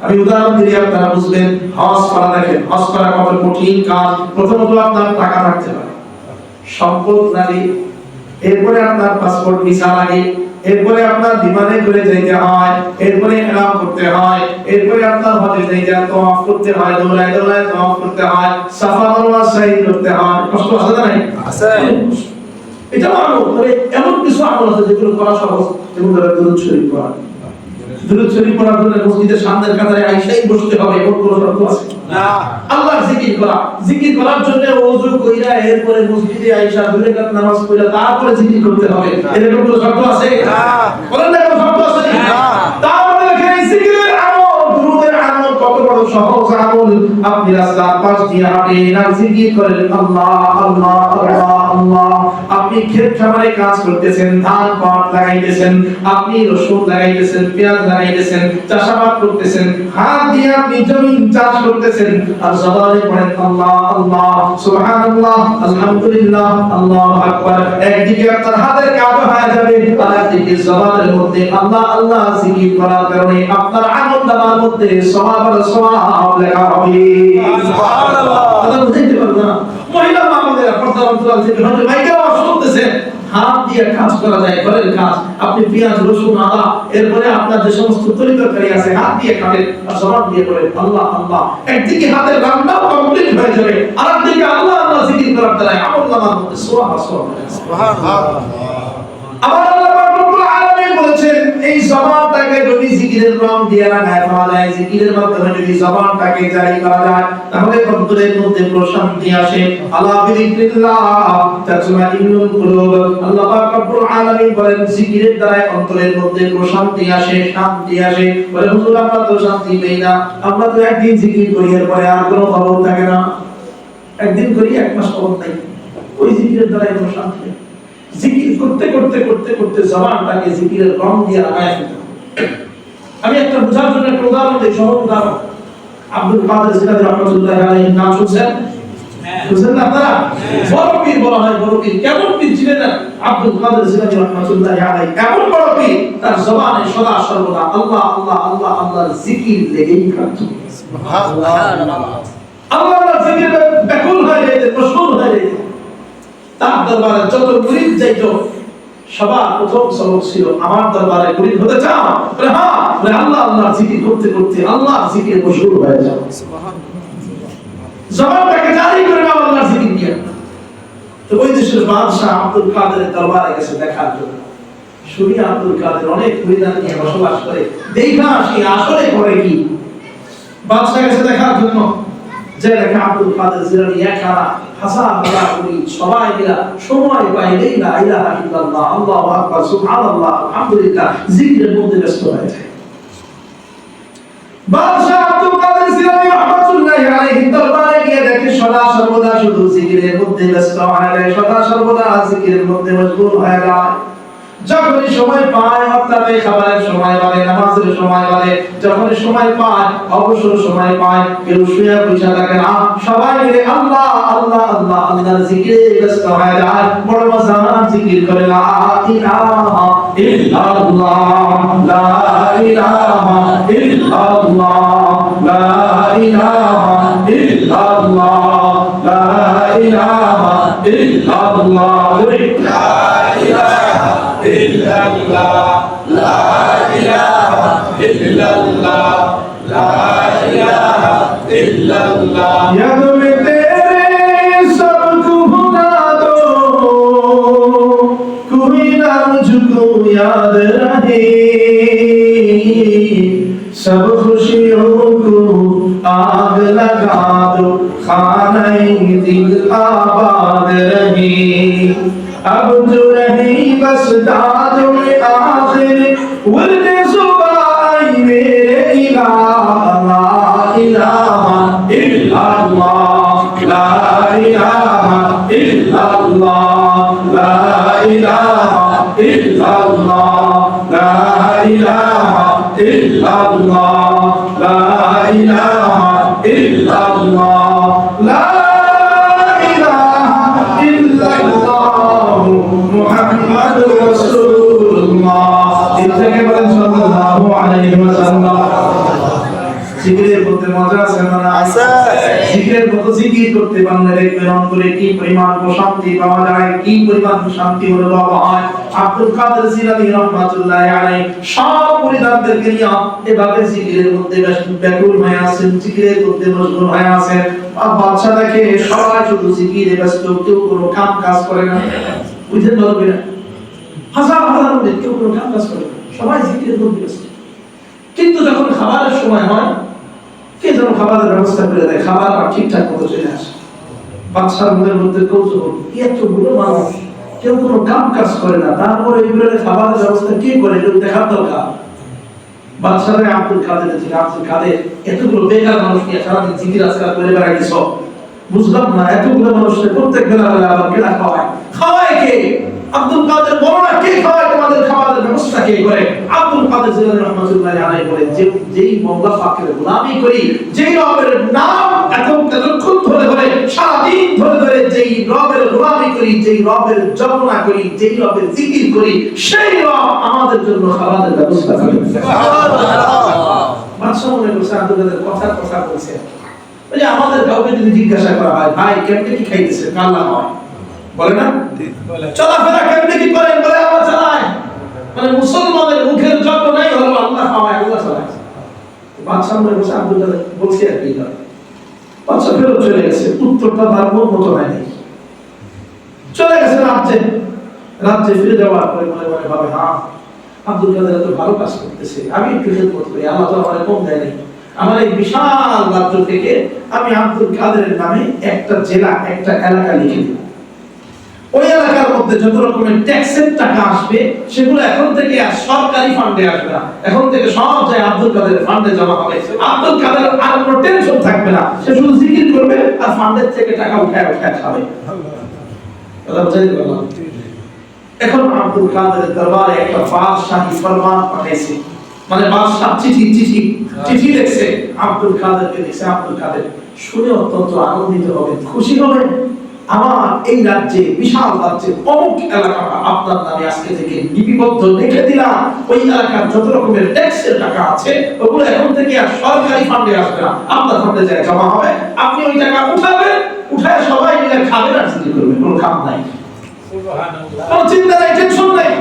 আমি উদাহরণ দিলে আপনারা বুঝবেন হজ করা দেখেন হজ করা কত কঠিন কাজ প্রথমত আপনার টাকা থাকতে হবে সম্পদ লাগে এরপরে আপনার পাসপোর্ট ভিসা লাগে এরপরে আপনার বিমানে করে যেতে হয় এরপরে ইহরাম করতে হয় এরপরে আপনার হজে যাইতে তাওয়াফ করতে হয় দৌড়ায় তাওয়াফ করতে হয় সাফা মারওয়া সাই করতে হয় কষ্ট আছে না নাই আছে এটা আমল তবে এমন কিছু আমল আছে যেগুলো করা সহজ যেমন ধরো দুরূদ শরীফ পড়া দুরূদ শরীফ পড়ার জন্য মসজিদের সামনের কাতারে আইসাই বসতে হবে এমন কোনো শর্ত আছে না আল্লাহর জিকির করার জন্য ওযু কইরা এরপরে মসজিদে আইসা দুই রাকাত নামাজ পড়া তারপরে জিকির করতে হবে এরকম কোনো শর্ত আছে না বলেন না কোনো শর্ত আছে না তারপরে দেখেন জিকিরের আমল দুরূদের আমল কত বড় সহজ আমল আপনি রাস্তার পাশ দিয়ে হাঁটেন আর জিকির করেন আল্লাহ আল্লাহ আল্লাহ আল্লাহ আপনি ক্ষেত খামারে কাজ করতেছেন ধান পাট লাগাইতেছেন আপনি রসুন লাগাইতেছেন পেঁয়াজ লাগাইতেছেন চাষাবাদ করতেছেন হাত দিয়ে আপনি জমি চাষ করতেছেন আর জবানে পড়েন আল্লাহ আল্লাহ সুবহানাল্লাহ আলহামদুলিল্লাহ আল্লাহু আকবার একদিকে আপনার হাতের কাজ হয়ে যাবে আর একদিকে জবানের মধ্যে আল্লাহ আল্লাহ জিকির করার কারণে আপনার আমল নামার মধ্যে সওয়াব আর সওয়াব লেখা হবে সুবহানাল্লাহ কথা বুঝতে পারছেন না মহিলা মামুদের পর্দা অন্তরাল থেকে হয়তো মাইকে আওয়াজ শুনতেছে হাত দিয়ে কাজ করা যায় ঘরের কাজ আপনি পেঁয়াজ রসুন আদা এরপরে আপনার যে সমস্ত তরিতরকারি আছে হাত দিয়ে কাটেন আর জবান দিয়ে বলেন আল্লাহ আল্লাহ একদিকে হাতের রান্না কমপ্লিট হয়ে যাবে আর একদিকে আল্লাহ আল্লাহ জিকির করার দ্বারা আমল নামার মধ্যে সওয়াব সুবহানাল্লাহ আবার আল্লাহ পাক রব্বুল আলামিন বলেছেন এই জবানটাকে যদি জিকিরের রং দিয়ে রাখায় পাওয়া যায় জিকিরের মাধ্যমে যদি জবানটাকে জারি করা যায় তাহলে অন্তরের মধ্যে প্রশান্তি আসে আলা বিযিকরিল্লাহ তাতমাইন্নুল কুলুব আল্লাহ পাক রব্বুল আলামিন বলেন জিকিরের দ্বারা অন্তরের মধ্যে প্রশান্তি আসে শান্তি আসে বলে হুজুর আমরা তো শান্তি পাই না আমরা তো একদিন জিকির করি এর পরে আর কোনো খবর থাকে না একদিন করি এক মাস খবর নাই ওই জিকিরের দ্বারা প্রশান্তি জিকির করতে করতে করতে করতে জবানটাকে জিকিরের রং দিয়ে লাগায় ফেলতে হবে। আমি একটা বোঝার জন্য একটা উদাহরণ দিই সহজ উদাহরণ আব্দুল কাদের জিলানী রাহমাতুল্লাহি আলাইহির নাম শুনছেন বুঝলেন না আপনারা? বড় পীর বলা হয়, বড় পীর। কেমন পীর ছিলেন না আব্দুল কাদের জিলানী রাহমাতুল্লাহি আলাইহি? এমন বড় পীর, তার জবানে সদা সর্বদা আল্লাহ আল্লাহ আল্লাহ আল্লাহর জিকির লেগেই থাকতো। আল্লাহর জিকিরে ব্যাকুল হয়ে যেতেন, মশগুল হয়ে যেতেন। তার দরবারে যত মুরিদ যাইতো, সবার প্রথম সবক ছিল, আমার দরবারে মুরিদ হতে চাও? বলে হ্যাঁ। বলে আল্লাহ আল্লাহর জিকির করতে করতে আল্লাহর জিকিরে মশগুল হয়ে যাও। জবানটাকে জারি করে নাও আল্লাহর জিকির নিয়ে। তো ওই দেশের বাদশা আব্দুল কাদেরের দরবারে গেছে দেখার জন্য। শুনি আব্দুল কাদের অনেক মুরিদান নিয়ে বসবাস করে, দেখা আসি আসলে করে কি। বাদশা গেছে দেখার জন্য, যে দেখে আব্দুল কাদের জিলানী একা হাসান বলা করি সবাই মিলা সময় পাইলেই লা ইলাহা ইল্লাল্লাহ আল্লাহু আকবার সুবহানাল্লাহ আলহামদুলিল্লাহ জিকিরের মধ্যে ব্যস্ত হয়ে যায়। বাদশা আব্দুল কাদের জিলানী রাহমাতুল্লাহি আলাইহি দরবারে গিয়ে দেখে সদা সর্বদা শুধু জিকিরের মধ্যে ব্যস্ত হয়ে যায়, সদা সর্বদা জিকিরের মধ্যে মশগুল হয়ে যায়। যখনই সময় পায়, অর্থাৎ খাবারের সময় বলে, নামাজের সময় বলে, যখনই সময় পায়, অবসর সময় পায়, কেউ শুয়ে বসে থাকে না, সবাই মিলে আল্লাহ আল্লাহ আল্লাহ আল্লাহর জিকিরে ব্যস্ত হয়ে যায়। বড় মজার জিকির করে লা ইলাহা ইল্লাল্লাহ লা ইলাহা ইল্লাল্লাহ লা ইলাহা ইল্লাল্লাহ লা ইলাহা ইল্লাল্লাহ illallah la ilaha illallah la ilaha illallah याद में तेरे सबको भुला दो, कोई ना मुझको याद रहे, सब खुशियों को आग लगा दो, खाने दिल आबाद रहे। अब जो नहीं बस दादो में आखिर उल्टे सुबाई मेरे इलाहा ला इलाहा इल्लल्लाह ला इलाहा इल्लल्लाह ला इलाहा इल्लल्लाह ला इलाहा इल्लल्लाह ला इलाहा इल्लल्लाह ला মুহাম্মাদুর রাসূলুল্লাহ। ইত্তেকে বলেন সাল্লাল্লাহু আলাইহি ওয়াসাল্লাম। জিকিরের মধ্যে মজা আছে না? আছে। জিকিরের মতো জিকির করতে পারলে দেখবেন অন্তরে কি পরিমাণ শান্তি পাওয়া যায়, কি পরিমাণ শান্তি অনুভব হয়। আব্দুল কাদের জিলানী রাহমাতুল্লাহি আলাইহি সব মুরিদদেরকে নিয়ে এভাবে জিকিরের মধ্যে ব্যাকুল হয়ে আছেন, জিকিরের মধ্যে মশগুল হয়ে আছেন। আর বাদশা দেখে সবাই শুধু জিকিরে ব্যস্ত, কেউ কোনো কাম কাজ করে না। বুঝতে পারবে না, হাজার হাজার লোক কেউ কোনো কাম কাজ করে না, সবাই জিকিরের মধ্যে ব্যস্ত। কিন্তু যখন খাবারের সময় হয়, কে যেন খাবারের ব্যবস্থা করে দেয়, খাবার আর ঠিকঠাক মতো চলে আসে। বাদশার মনের মধ্যে কৌতূহল, এতগুলো মানুষ কেউ কোনো কাম কাজ করে না, তারপরে এইগুলোর খাবারের ব্যবস্থা কে করে, কেউ দেখার দরকার। বাদশারে আব্দুল কাদের ছিল, আব্দুল কাদের এতগুলো বেকার মানুষ নিয়ে সারাদিন জিকির আজকাল করে বেড়াইতেছ, বুঝলাম না এতগুলো মানুষের প্রত্যেক বেলা আবার কেনা খাওয়ায়, খাওয়ায় কে? আব্দুল কাদের বলো না কে খাওয়ায়, তোমাদের খাবারের ব্যবস্থা কে করে? আব্দুল কাদের জিলানী রাহমাতুল্লাহি আলাইহি বলেন, যেই মওলা পাকের গোলামি করি, যেই রবের নাম এতক্ষণ ধরে ধরে সারা দিন ধরে ধরে যেই রবের গোলামি করি, যেই রবের যমনা করি, যেই রবের জিকির করি, সেই রব আমাদের জন্য খাবারের ব্যবস্থা করে। সুবহানাল্লাহ। বাদশা মনে করছে আব্দুল কাদের কথা বলছে। ওই যে আমাদের কাউকে যদি জিজ্ঞাসা করা হয়, ভাই কেমনে কি খাইতেছে, কাল্লা হয় বলে না, চলাফেরা কেমনে কি করেন, বলে আমরা চালাই। মানে মুসলমানের মুখের যত নাই হলো আল্লাহ খাওয়ায়, আল্লাহ চালায়। বাদশা মনে করছে আব্দুল কাদের বলছি আর কি করে। বাদশা ফেরত চলে গেছে, উত্তরটা তার মতো হয়নি। চলে গেছে রাজ্যে ফিরে যাওয়ার পরে মনে মনে ভাবে, হ্যাঁ আব্দুল কাদের এত ভালো কাজ করতেছে, আমি একটু হেল্প করতে পারি, আল্লাহ তো আমার কম দেয়নি। আমার এই বিশাল রাজ্য থেকে আমি আব্দুল কাদেরের নামে একটা জেলা, একটা এলাকা লিখে দেব। ওই এলাকার মধ্যে যত রকমের ট্যাক্সের টাকা আসবে সেগুলো এখন থেকে আর সরকারি ফান্ডে আসবে না, এখন থেকে সব যায় আব্দুল কাদেরের ফান্ডে জমা হবে। আব্দুল কাদের আর কোনো টেনশন থাকবে না, সে শুধু জিকির করবে আর ফান্ডের থেকে টাকা উঠায় খাবে। কথা বুঝাইতে পারলাম? এখন আব্দুল কাদেরের দরবারে একটা বাদশাহী ফরমান পাঠাইছে, মানে বাদশাহ চিঠি লিখছে আব্দুল কাদেরকে, লিখছে আব্দুল কাদের শুনে অত্যন্ত আনন্দিত হবেন, খুশি হবেন। আমার এই রাজ্যে, বিশাল রাজ্যে অমুক এলাকাটা আপনার নামে আজকে থেকে লিপিবদ্ধ লিখে দিলাম। ওই এলাকার যত রকমের ট্যাক্সের টাকা আছে ওগুলো এখন থেকে আর সরকারি ফান্ডে আসবে না, আপনার ফান্ডে যায় জমা হবে। আপনি ওই টাকা উঠাবেন, উঠায় সবাই মিলে খাবেন আর জিকির করবেন, কোনো খাম নাই, কোনো চিন্তা নাই, টেনশন নাই।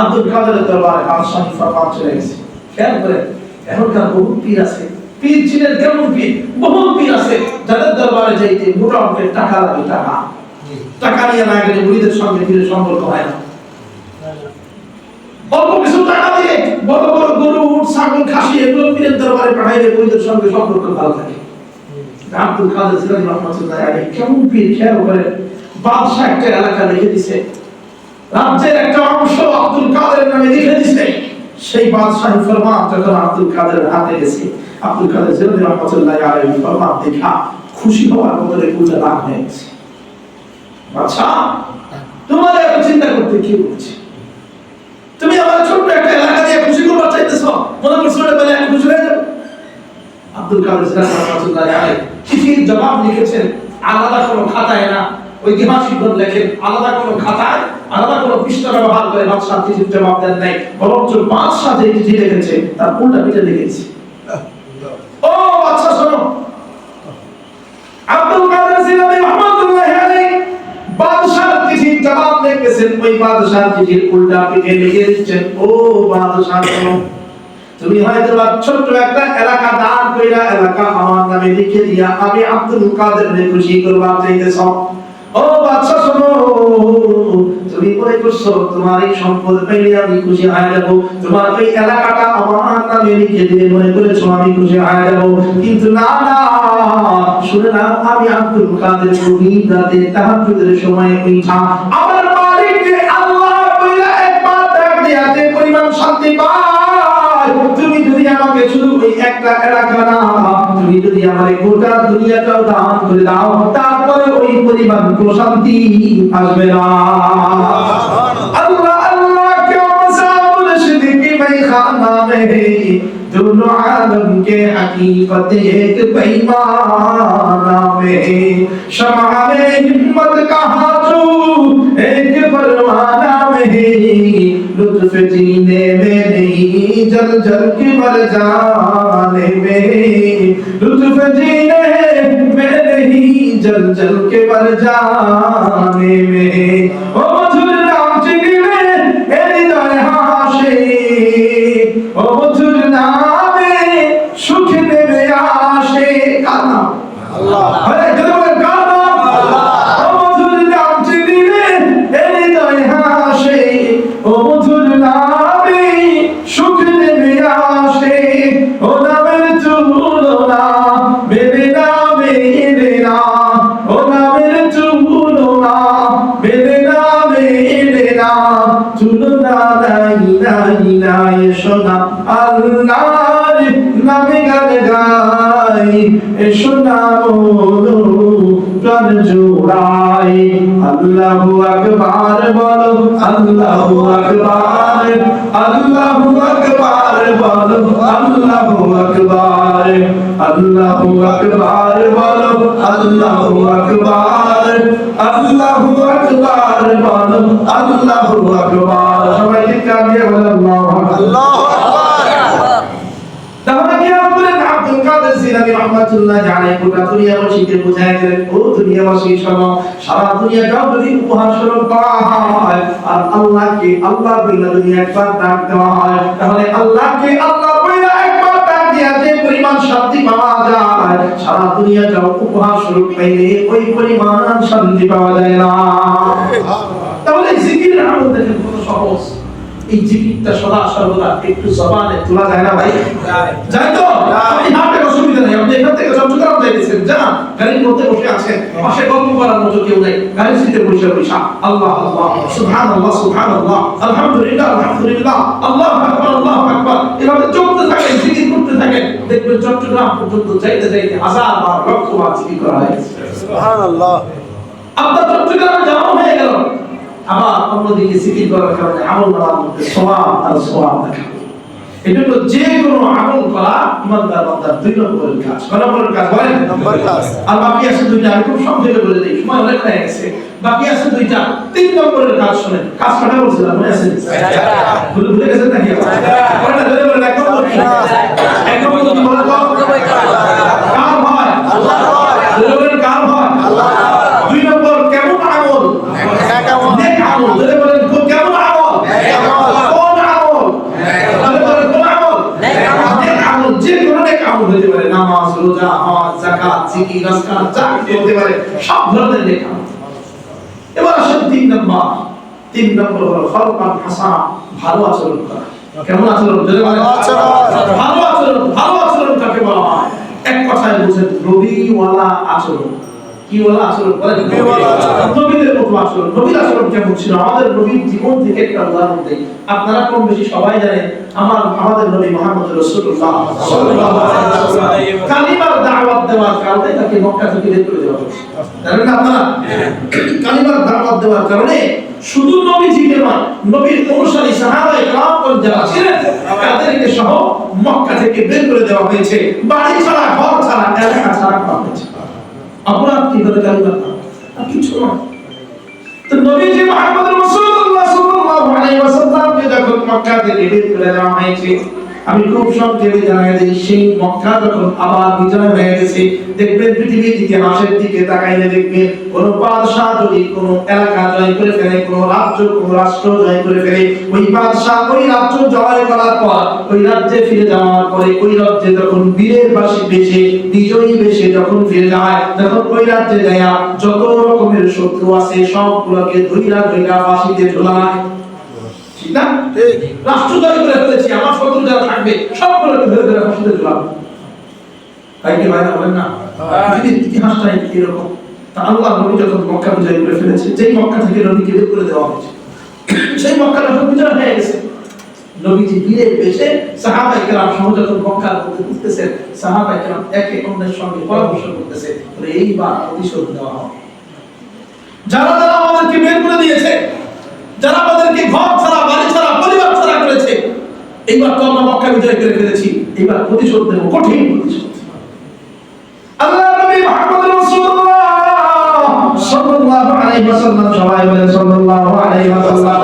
আব্দুল কাদেরের দরবারে বাদশাহী ফরমান চলে গেছে। খেয়াল করেন, এখনকার বহু পীর আছে, পীর ছিলেন কেমন পীর, বহু পীর আছে যাদের দরবারে যাইতে মোটা অঙ্কের টাকা লাগে, টাকা নিয়ে না গেলে মুরিদের সঙ্গে পীরের সম্পর্ক হয় না। অল্প কিছু টাকা দিয়ে বড় বড় গরু, উট, ছাগল, খাসি এগুলো পীরের দরবারে পাঠাইলে মুরিদের সঙ্গে সম্পর্ক ভালো থাকে। আব্দুল কাদের জিলানী রাহমাতুল্লাহি আলাইহি কেমন পীর, খেয়াল করেন। বাদশা একটা এলাকা লিখে দিছে, রাজ্যের একটা অংশ আব্দুল কাদের নামে লিখে দিছে। সেই বাদশাহী ফরমান যখন আব্দুল কাদের হাতে গেছে, আব্দুল কাদের জিলানী রাহমাতুল্লাহি আলাইহি ফরমান দেখা খুশি হওয়ার বদলে উল্টা রাগ হয়ে গেছে। বাদশা, তোমার এত চিন্তা করতে কি বলছে? তুমি আমার ছোট্ট একটা এলাকা দিয়ে খুশি করবার চাইতেছ, মনে করছো এটা বলে আমি খুশি হয়ে যাব? আব্দুল কাদের জিলানী রাহমাতুল্লাহি আলাইহি চিঠির জবাব লিখেছেন আলাদা কোনো খাতায় না, ঐতিহাসিকগণ লেখেন আলাদা কোনো খাতায়, আলাদা কোনো পৃষ্ঠা ব্যবহার করে বাদশাহ চিঠির জবাব দেন নাই, বরঞ্চ বাদশাহ যে চিঠি লিখেছে তার উল্টা পিঠে লিখেছে। ও বাদশাহ শোনো, আব্দুল কাদের জিলানী রাহমাতুল্লাহি আলাইহি বাদশার চিঠির জবাব লিখেছেন, ওই বাদশার চিঠির উল্টা পিঠে লিখেছেন। ও বাদশাহ শোনো, তুমি হয়তো ছোট্ট একটা এলাকা দান কইরা এলাকা আমার নামে লিখে দিয়া আমি আব্দুল কাদেরকে খুশি করবার চাইতেছ। ও বাদশা শোনো, তুমি মনে করছো তোমার এই সম্পদ পাইলে আমি খুশি হয়ে যাব, তোমার ওই এলাকাটা আমার নামে লিখে দিলে মনে করেছো আমি খুশি হয়ে যাব। কিন্তু না না, শুনে না, আমি আব্দুল কাদের গভীর রাতে তাহাজ্জুদের সময় উঠা আমার মালিককে আল্লাহ কইরা একবার ডাক দিয়া যে পরিমাণ শান্তি পাই। তুমি যদি আমাকে শুধু ওই একটা এলাকা না, তুমি যদি আমাকে গোটা দুনিয়াটাও দান করে দাও, তারপরে ওই পরিমাণ প্রশান্তি আসবে না। আল্লাহ আল্লাহ क्यों मुसाफिर की मैं खाना में दोनों आलम के हकीकत एक पैमाना में शमा में हिम्मत का हाथू एक परवाना में लुत्फ जीने में नहीं जल जल के मर जाने में लुत्फ जीने में नहीं जल जल के मर जाने में ओ मधुर नाम चिगले हृदय हाशे ओ मधुर नामे सुख देवे आशे काना अल्लाह अरे जब काना ओ मधुर नाम चिगले हृदय हाशे ओ मधुर नामे सुख देवे आशे ओ नामेर तुलना मेरे नाम ओ नामेर तुलना मेरे नाम तुलना নাই নাই নাই সোনা আল্লাহর নামে গান গাই এসো না বলো প্রাণ জোড়াই আল্লাহু আকবার বলো আল্লাহু আকবার আল্লাহু আকবার বলো আল্লাহু আকবার আল্লাহু আকবার বলো আল্লাহু আকবার আল্লাহু আকবার বলো আল্লাহু আকবার সবাই চিৎকার দিয়ে বলেন আল্লাহু আকবার। তাহলে কি বলেন আব্দুল কাদের জিলানী রাহমাতুল্লাহি আলাইহি গোটা দুনিয়াবাসীকে বুঝায় দিলেন, ও দুনিয়াবাসী শোনো, সারা দুনিয়াটাও যদি উপহার স্বরূপ করা হয় আর আল্লাহকে আল্লাহ বইলা যদি একবার ডাক দেওয়া হয়, তাহলে আল্লাহকে আল্লাহ বইলা একবার ডাক দিয়া যে পরিমাণ শান্তি পাওয়া যায়, সারা দুনিয়াটাও উপহার স্বরূপ পাইলে ওই পরিমাণ শান্তি পাওয়া যায় না। তাহলে জিকিরের আমল দেখেন কত সহজ। এই জিকিরটা সদা সর্বদা একটু জবানে তোলা যায় না ভাই? যায় তো? আপনি হাঁটতে অসুবিধা নেই, আপনি এখান থেকে চট্টগ্রাম যাইতেছেন, যান, গাড়ির মধ্যে বসে আছেন, পাশে গল্প করার মতো কেউ নেই, গাড়ির সিটে বসে বসে আল্লাহ আল্লাহ সুবহানাল্লাহ সুবহানাল্লাহ আলহামদুলিল্লাহ আলহামদুলিল্লাহ আল্লাহু আকবার আল্লাহু আকবার, এভাবে চলতে থাকেন, জিকির করতে থাকেন, দেখবেন চট্টগ্রাম পর্যন্ত যাইতে যাইতে হাজার বার লক্ষ বার জিকির করা হয়েছে। সুবহানাল্লাহ। আপনার চট্টগ্রামে যাওয়া হয়ে গেল, আবার অন্যদিকে জিকির করার কারণে আমল নামার মধ্যে সওয়াব আর সওয়াব দেখা। এজন্য যে কোনো আমল করা ইমানদার বান্দার 2 নম্বরের কাজ। কয় নম্বরের কাজ বলেন? নম্বর কাজ। আর বাকি আছে 2টা, আমি খুব সংক্ষেপে বলে দেই, সময় অনেক হয়ে গেছে। বাকি আছে 2টা। 3 নম্বরের কাজ শুনেন। কাজ কটা বলছিলাম মনে আছে? ভুলে গেছেন নাকি? বলেন ধরে বলেন এক নম্বর কি? এক নম্বর কি বলেন তো? কার ভয়? আল্লাহ ভয়। ধরে বলেন কার ভয়? আল্লাহ ভয়। 2 নম্বর কেমন আমল? নেক আমল। নেক আমল। ধরে বলেন কেমন আমল? নেক আমল। কোন আমল? ধরে বলেন কোন আমল? নেক আমল। নেক আমল যে কোনো নেক আমল হতে পারে, নামাজ, রোজা, হজ, যাকাত, জিকির, আজকার যা কিছু হতে পারে, সব ধরনের নেক আমল। এবার আসেন 3 নম্বর। 3 নম্বর হলো খলকান হাসানা, ভালো আচরণ করা। কেমন আচরণ? ধরে বলেন ভালো আচরণ। ভালো আচরণ কাকে বলা হয়? এক কথায় বুঝেন, নবীওয়ালা আচরণ। কি ওয়ালা আচরণ? বলেন নবীওয়ালা আচরণ। নবীদের মতো আচরণ। নবীর আচরণ কেমন ছিল? আমাদের নবীর জীবন থেকে একটা উদাহরণ দেই। আপনারা কম বেশি সবাই জানেন আমাদের নবী মুহাম্মদ রাসূলুল্লাহ সাল্লাল্লাহু আলাইহি ওয়াসাল্লাম কালিমার দাওয়াত দেওয়ার কারণে তাকে মক্কা থেকে বের করে দেওয়া হয়েছে। জানেন না আপনারা? কালিমার দাওয়াত দেওয়ার কারণে শুধু নবীজিকে নয়, নবীর অনুসারী সাহাবায়ে কেরাম যারা ছিলেন তাদেরকে সহ মক্কা থেকে বের করে দেওয়া হয়েছে। বাড়ি ছাড়া, ঘর ছাড়া, এলাকা ছাড়া করা হয়েছে। অপরাধ কি করে? কালিমার দাওয়াত আর কিছু নয়। তো নবীজি মুহাম্মদ রাসূলুল্লাহ সাল্লাল্লাহু আলাইহি ওয়াসাল্লামকে যখন মক্কা থেকে বের করে দেওয়া হয়েছে, আমি খুব সংক্ষেপে জানাই দিই, সেই মক্কা যখন আবার বিজয় হয়ে গেছে, দেখবেন পৃথিবীর ইতিহাসের দিকে তাকাইলে দেখবেন কোন বাদশা যদি কোন এলাকা জয় করে ফেলে, কোন রাজ্য, কোন রাষ্ট্র জয় করে ফেলে, ওই বাদশা ওই রাজ্য জয় করার পর ওই রাজ্যে ফিরে যাওয়ার পরে ওই রাজ্যে যখন বীরের বাসী বেশে বিজয়ী বেশে যখন ফিরে যায়, তখন ওই রাজ্যে যায় যত রকমের শত্রু আছে সবগুলোকে ধইরা ফাঁসিতে ঝোলায়। ঠিক না? রাষ্ট্র জয় করে ফেলেছি, আমার শত্রু যারা থাকবে সবগুলোকে ধরে ধরে ফাঁসিতে ঝোলাবো। তাই কি ভাইরা বলেন না? পৃথিবীর ইতিহাসটা এরকম। তা আল্লাহ নবী যখন মক্কা বিজয় করে ফেলেছে, যেই মক্কা থেকে নবীকে বের করে দেওয়া হয়েছে, সেই মক্কা যখন বিজয় হয়ে গেছে, নবীজি বীরের বেশে সাহাবায়ে কেরাম সহ যখন মক্কার মধ্যে ঘুরতেছেন, সাহাবায়ে কেরাম একে অন্যের সঙ্গে পরামর্শ করতেছে, এইবার প্রতিশোধ নেওয়া হবে। যারা যারা আমাদেরকে বের করে দিয়েছে, যারা আমাদেরকে ঘর ছাড়া, বাড়ি ছাড়া, পরিবার ছাড়া করেছে, এইবার তো আমরা মক্কা বিজয় করে ফেলেছি, এইবার প্রতিশোধ নেব, কঠিন প্রতিশোধ। আল্লাহ নবী মুহাম্মদ রাসূলুল্লাহ সাল্লাল্লাহু আলাইহি ওয়াসাল্লাম, সবাই বলেন সাল্লাল্লাহু আলাইহি ওয়াসাল্লাম,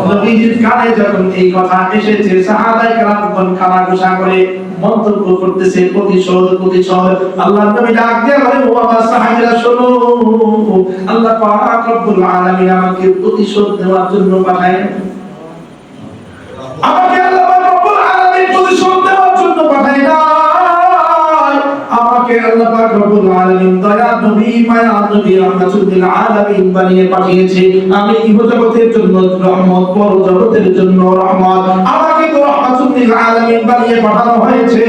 নবীজির কানে যখন এই কথা এসেছে, সাহাবায়ে কেরাম কানা ঘোষা করে মন্তব্য করতেছে, প্রতিশোধ প্রতিশোধ। আল্লাহ নবী ডাক দিয়ে বলেন, ও আমার সাহাবীরা শোনো, আল্লাহ পাক রব্বুল আলামিন আমাকে প্রতিশোধ দেওয়ার জন্য পাঠায়। আমাকে আল্লাহ পাক রব্বুল আলামিন প্রতিশোধ দেওয়ার জন্য পাঠায় না, আমাকে আল্লাহ পাক রব্বুল আলামিন দয়া নবী, মায়া নবী, রাহমাতুল লিল আলামিন বানিয়ে পাঠিয়েছে। আমি ইহজগতের জন্য রহমত, পরজগতের জন্য রহমত। আমাকে তো রাহমাতুল লিল আলামিন বানিয়ে পাঠানো হয়েছে।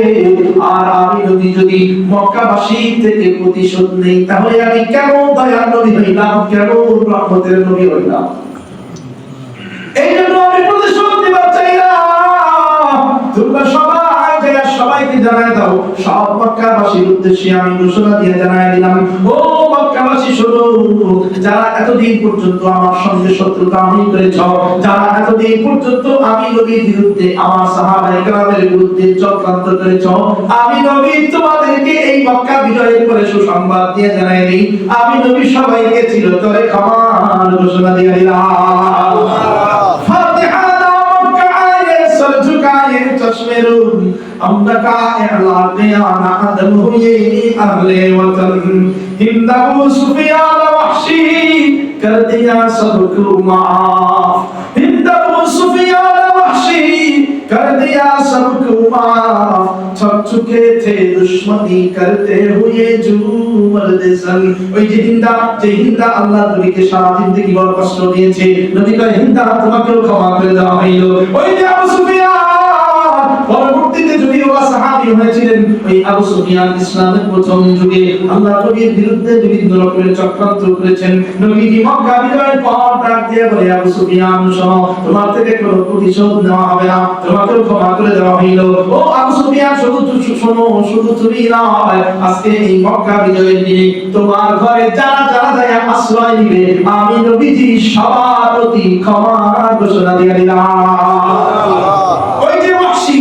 আর আমি যদি মক্কাবাসী থেকে প্রতিশোধ নেই, তাহলে আমি কেমন দয়া নবী হইলাম, কেমন রহমতের নবী হইলাম? এই জন্য আমি প্রতিশোধ নিবার চাই না। তোমরা সবাইকে জানায় দাও, সব মক্কাবাসীর উদ্দেশ্যে আমি ঘোষণা দিয়ে জানায় দিলাম, ও মক্কাবাসী শোনো, যারা এতদিন পর্যন্ত আমার সঙ্গে শত্রুতা করেছ, যারা এতদিন পর্যন্ত আমি নবীর বিরুদ্ধে, আমার সাহাবায়ে কেরামের বিরুদ্ধে চক্রান্ত করেছ, আমি নবী তোমাদেরকে এই মক্কা বিজয়ের পরে সুসংবাদ দিয়ে জানাই দিই, আমি নবী সবাইকে চিরতরে ক্ষমার ঘোষণা দিয়ে দিলাম। ফাতিহা تشمرون أمدك إعلاقيان عدم هي أهل وطن हिंद अबू सुफियान वहशी कर दिया सबको माफ हिंद अबू सुफियान वहशी कर दिया सबको माफ थक चुके थे दुश्मनी करते हुए जो मर्द सन ওই যে হিন্দা আল্লাহ নবীকে সারা জিন্দেগি বড় কষ্ট দিয়েছে নবী কয় হিন্দা তোমাকেও ক্ষমা করে দেওয়া হইল ওই যে আবু সুফিয়ান পরবর্তীতে যদি ওরা সাহাবী হয়েছিলেন ওই আবু সুফিয়ান ইসলামের প্রথম যুগে আল্লাহ নবীর বিরুদ্ধে বিভিন্ন রকমের চক্রান্ত করেছেন নবীজি মক্কা বিজয়ের পর ডাক দিয়ে বলে আবু সুফিয়ান শোনো তোমার থেকে কোনো প্রতিশোধ নেওয়া হবে না তোমাকেও ক্ষমা করে দেওয়া হইল ও আবু সুফিয়ান শুধু তুমি নয় আজকে এই মক্কা বিজয়ের দিনে তোমার ঘরে যারা যায় আশ্রয় নিবে আমি নবীজি সবার প্রতি ক্ষমা ঘোষণা দিয়ে দিলাম ওই যে ওয়াহশী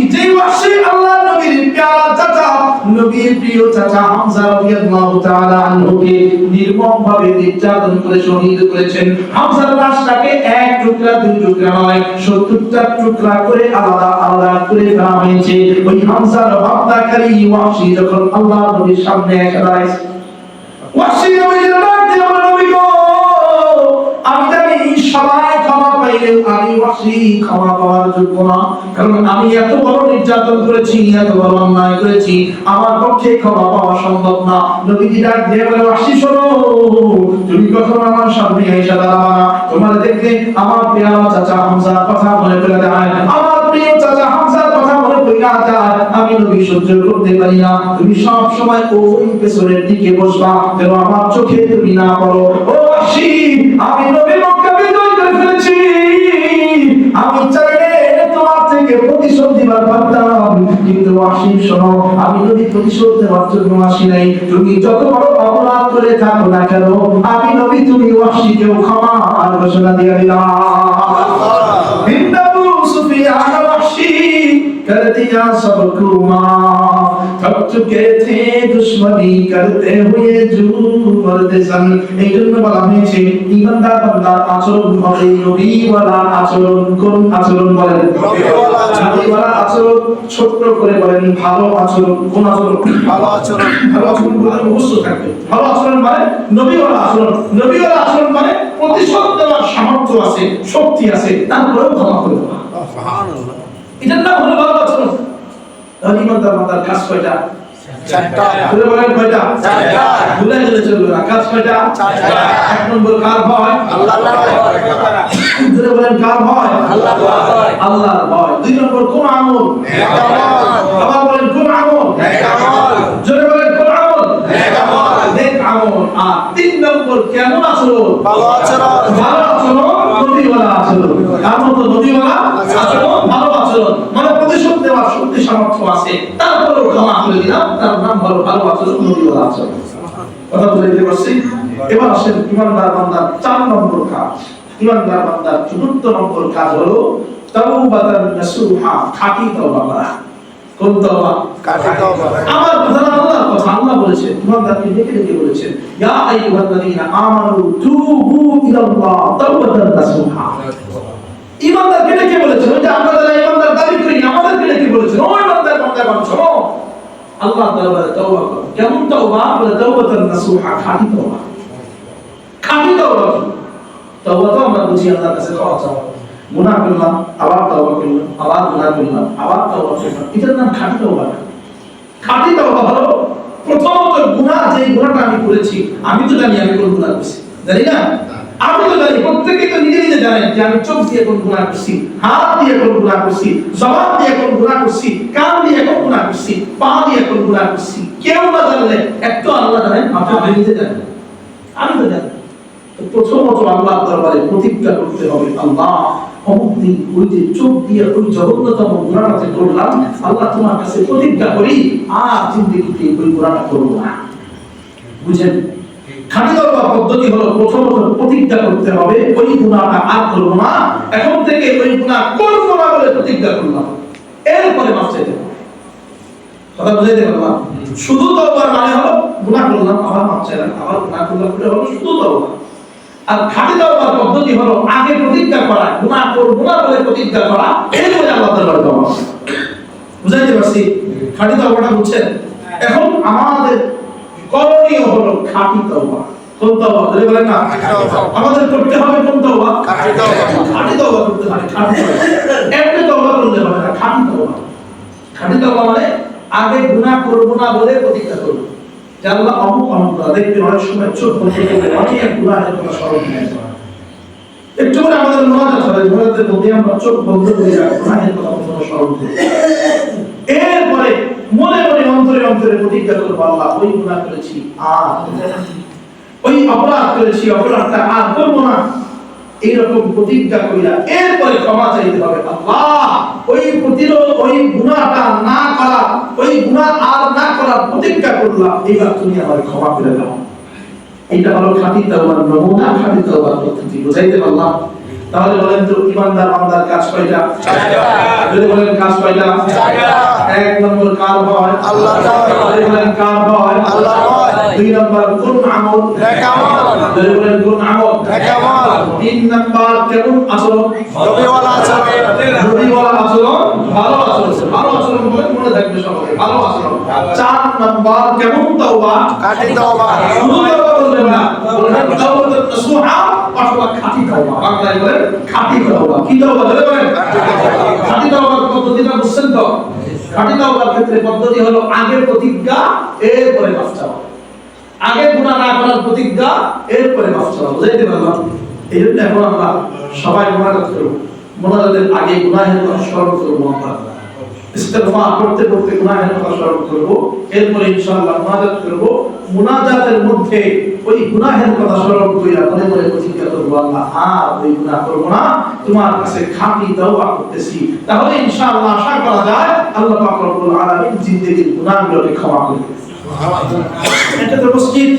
ওয়াহশী আল্লাহর নবীর প্যারা চাচা, নবীর প্রিয় চাচা হামজা রাদিয়াল্লাহু তাআলা আনহুকে নির্মমভাবে নির্যাতন করে শহীদ করেছেন। হামজার লাশটাকে এক টুকরা দুই টুকরা নয় 70টা টুকরা করে আলাদা আলাদা করে ফেলা হয়েছে। ওই হামজার হত্যাকারী ওয়াহশী যখন আল্লাহর নবীর সামনে এসে দাঁড়াইছে, ওয়াহশী নবীর ডাক দিয়ে বলে, নবী গো, আমি জানি সবাই ক্ষমা পাইলেও আমি ওয়াহশী ক্ষমা পাওয়ার যোগ্য না, কারণ আমি এত বড় নির্যাতন করেছি, এত বড় অন্যায় করেছি, আমার পক্ষে ক্ষমা পাওয়া সম্ভব না। নবীজি ডাক দিয়ে বলে, ওয়াহশী শোনো, তুমি কখনো আমার সামনে এসে দাঁড়াবা না, তোমার দেখলে আমার প্রিয় চাচা হামজার কথা মনে পড়ে যায়, আমার প্রিয় চাচা হামজার কথা মনে পড়ে যায়, আমি নবী সহ্য করতে পারি না, তুমি সব সময় ওই পেছনের দিকে বসবা যেন আমার চোখে তুমি না পড়ো। ও ওয়াহশী, আমি নবী মক্কা বিজয় করে ফেলেছি, আমি চাইলে তোমার থেকে প্রতিশোধ দিবার পারতাম, কিন্তু ওয়াহশী শোনো, আমি নবী প্রতিশোধ দেওয়ার জন্য আসি নাই, তুমি যত বড় অপরাধ করে থাকো না কেন, আমি নবী তুমি ওয়াহশীকেও ক্ষমার ঘোষণা দিয়ে দিলাম। ইন্নাহু সুফিয়ান ওয়াহশী कर दिया सबको माफ, थक चुके थे दुश्मनी करते हुए जो मर्दे सन। এই জন্য বলা হয়েছে ইমানদার বান্দার আচরণ হবে নবীওয়ালা আচরণ। কোন আচরণ বলেন? নবীওয়ালা আচরণ। ছোট্ট করে বলেন ভালো আচরণ। কোন আচরণ? ভালো আচরণ। ভালো আচরণ বলে মুখস্থ থাকবে। ভালো আচরণ মানে নবীওয়ালা আচরণ। নবীওয়ালা আচরণ মানে প্রতিশোধ দেওয়ার সামর্থ্য আছে, শক্তি আছে, তারপরেও ক্ষমা করে দেওয়া। সুবহানাল্লাহ। এটার নাম হলো ভালো আচরণ। তাহলে ইমানদার বান্দার কাজ কয়টা? চারটা। বলে বলেন কয়টা? চারটা। ভুলে গেলে চলবে না, কাজ কয়টা? চারটা। এক নম্বর কার ভয়? আল্লাহর ভয়। বলে বলেন কার ভয়? আল্লাহর ভয়। আল্লাহর ভয়। দুই নম্বর কোন আমল? নেক আমল। আবার বলেন কোন আমল? নেক আমল। জোরে বলেন কোন আমল? নেক আমল। নেক আমল। আর তিন নম্বর কেমন আচরণ? ভালো আচরণ। ভালো আচরণ, নবীওয়ালা আচরণ। কার মতো? নবীওয়ালা আচরণ, ভালো আচরণ। মানে প্রতিশোধ দেওয়ার শক্তি সামর্থ্য আছে, তারপরেও ক্ষমা করে দিলাম, তার নাম হলো ভালো আচরণ, নবীওয়ালা আচরণ। কথা বলে দিতে পারছি? এবার আসেন ইমানদার বান্দার 4 নম্বর কাজ। ইমানদার বান্দার 4th নম্বর কাজ হলো তাওবাতান নাসুহা, খাঁটি তওবা করা। কোন তওবা? খাঁটি তওবা। আমার কথা না, আল্লাহর কথা। আল্লাহ বলেছেন, ইমানদারকে ডেকে ডেকে বলেছেন, ইয়া আইয়ুহাল্লাযীনা আমানু তুবু ইলাল্লাহ তাওবাতান নাসুহা। ইমানদারকে ডেকে বলেছেন, ওই যে আমরা যারা ইমানদার দাবি করি আমাদেরকে ডেকে বলেছেন, ও ইমানদার বান্দাগণ শোনো, আল্লাহর দরবারে তওবা করো। কেমন তওবা? বলে তাওবাতান নাসুহা, খাঁটি তওবা। খাঁটি তওবা কি? তওবা তো আমরা বুঝি আল্লাহর কাছে ক্ষমা চাওয়া। গুনাহ করলাম, আবার তওবা করলাম, আবার গুনাহ করলাম, আবার তওবা করলাম, এটার নাম খাঁটি তওবা না। খাঁটি তওবা হলো প্রথমত গুনাহ, যে গুনাহটা আমি করেছি, আমি তো জানি আমি কোন গুনাহ করেছি, জানি না? আমি তো জানি, প্রত্যেকেই তো নিজে নিজে জানেন যে আমি চোখ দিয়ে কোন গুনাহ করছি, হাত দিয়ে কোন গুনাহ করছি, জবান দিয়ে কোন গুনাহ করছি, কান দিয়ে কোন গুনাহ করছি, পা দিয়ে কোন গুনাহ করছি। কেউ না জানলে একটু আল্লাহ জানেন, আপনি নিজে জানেন, আমি তো জানি। প্রথমত আল্লাহর দরবারে প্রতিজ্ঞা করতে হবে, আল্লাহ অমুক দিন ওই যে চোখ দিয়ে ওই জঘন্যতম গুনাহটা যে করলাম, আল্লাহ তোমার কাছে প্রতিজ্ঞা করি আর জিন্দেগিতে ওই গুনাহটা করব না। বুঝেন? খাঁটি তওবা পদ্ধতি হলো প্রথমত প্রতিজ্ঞা করতে হবে ওই গুনাহটা আর করব না, এখন থেকে ওই গুনাহ করব না বলে প্রতিজ্ঞা করলাম, এরপরে মাফ চাইতে হবে। কথা বুঝাইতে পারলাম? শুধু তওবার মানে হলো গুনাহ করলাম আবার মাফ চাইলাম, আবার গুনাহ করলাম, এটা হলো শুধু তওবা। আর খাঁটি তওবার পদ্ধতি হলো আগে প্রতিজ্ঞা করা, গুনাহ করব না বলে প্রতিজ্ঞা করা, এরপরে আল্লাহর দরবারে তওবা। বুঝাইতে পারছি? খাঁটি তওবাটা বুঝছেন? এখন আমাদের করণীয় হলো খাঁটি তওবা। কোন তওবা? বলেন না, আমাদের করতে হবে কোন তওবা? খাঁটি তওবা। খাঁটি তওবা করতে হবে, খাঁটি তওবা। এমনি তওবা করতে হবে না, খাঁটি তওবা। খাঁটি তওবা মানে আগে গুনাহ করব না বলে প্রতিজ্ঞা করব, যে আল্লাহ অমুক অমুক গুনাহ। দেখবেন অনেক সময় চোখ বন্ধ করে অনেক গুনাহের কথা স্মরণ হয়, একটু করে আমাদের মুনাজাত হয়, মুনাজাতের মধ্যে আমরা চোখ বন্ধ করে গুনাহের কথা স্মরণ করি, এরপরে মনে মনে অন্তরে অন্তরে প্রতিজ্ঞা করবো, আল্লাহ ওই গুনাহ করেছি আর ওই অপরাধ করেছি, অপরাধটা আর করবো না, এইরকম প্রতিজ্ঞা কইরা এরপরে ক্ষমা চাইতে হবে। আল্লাহ ওই প্রতিরোধ, ওই গুনাহটা না করা, ওই গুনাহ আর না করার প্রতিজ্ঞা করলাম, এইবার তুমি আমাকে ক্ষমা করে দাও। এটা হলো খাঁটি তওবার নমুনা, খাঁটি তওবার পদ্ধতি। বুঝাইতে পারলাম? তাহলে বলেন তো ইমানদার বান্দার কাজ কয়টা? যদি বলেন কাজ কয়টা? এক নম্বর কার ভয়? আল্লাহ ভয়। যদি বলেন কার ভয়? আল্লাহ ভয়। দুই নম্বর কোন আমল? নেক আমল। যদি বলেন কোন আমল? নেক আমল। তিন নম্বর কেমন আচরণ? নবীওয়ালা আচরণ। নবীওয়ালা আচরণ, ভালো আচরণ। ভালো আচরণ বলে মনে থাকবে সবাই, ভালো আচরণ। চার নম্বর কেমন তওবা? খাঁটি তওবা। শুধু তওবা বলবেন না, বলবেন তাওবাতুন নাসুহা অথবা খাঁটি তওবা। বাংলায় বলেন খাঁটি তওবা। কি তওবা বলে বলেন? খাঁটি তওবার পদ্ধতিটা বুঝছেন তো? খাঁটি তওবার ক্ষেত্রে পদ্ধতি হলো আগে প্রতিজ্ঞা, এরপরে মাফ চাওয়া। আগে গুনাহ না করার প্রতিজ্ঞা, এরপরে মাফ চাওয়া। বুঝাইতে পারলাম? এই জন্য এখন আমরা সবাই মুনাজাত করব। মুনাজাতের আগে গুনাহের কথা স্মরণ করব আমরা। ইস্তিগফার করতে করতে গুনাহের কথা স্মরণ করব, এরপরে ইনশাআল্লাহ মুনাজাত করব। মুনাজাতের মধ্যে ওই গুনাহের কথা স্মরণ কইরা মনে মনে প্রতিজ্ঞা করব, আল্লাহ আর ওই গুনাহ করব না, তোমার কাছে খাঁটি তওবা করতেছি। তাহলে ইনশাআল্লাহ আশা করা যায় আল্লাহ পাক রব্বুল আলামিন জিন্দেগীর গুনাহগুলোকে ক্ষমা করে দিবেন। এটা তো মসজিদ,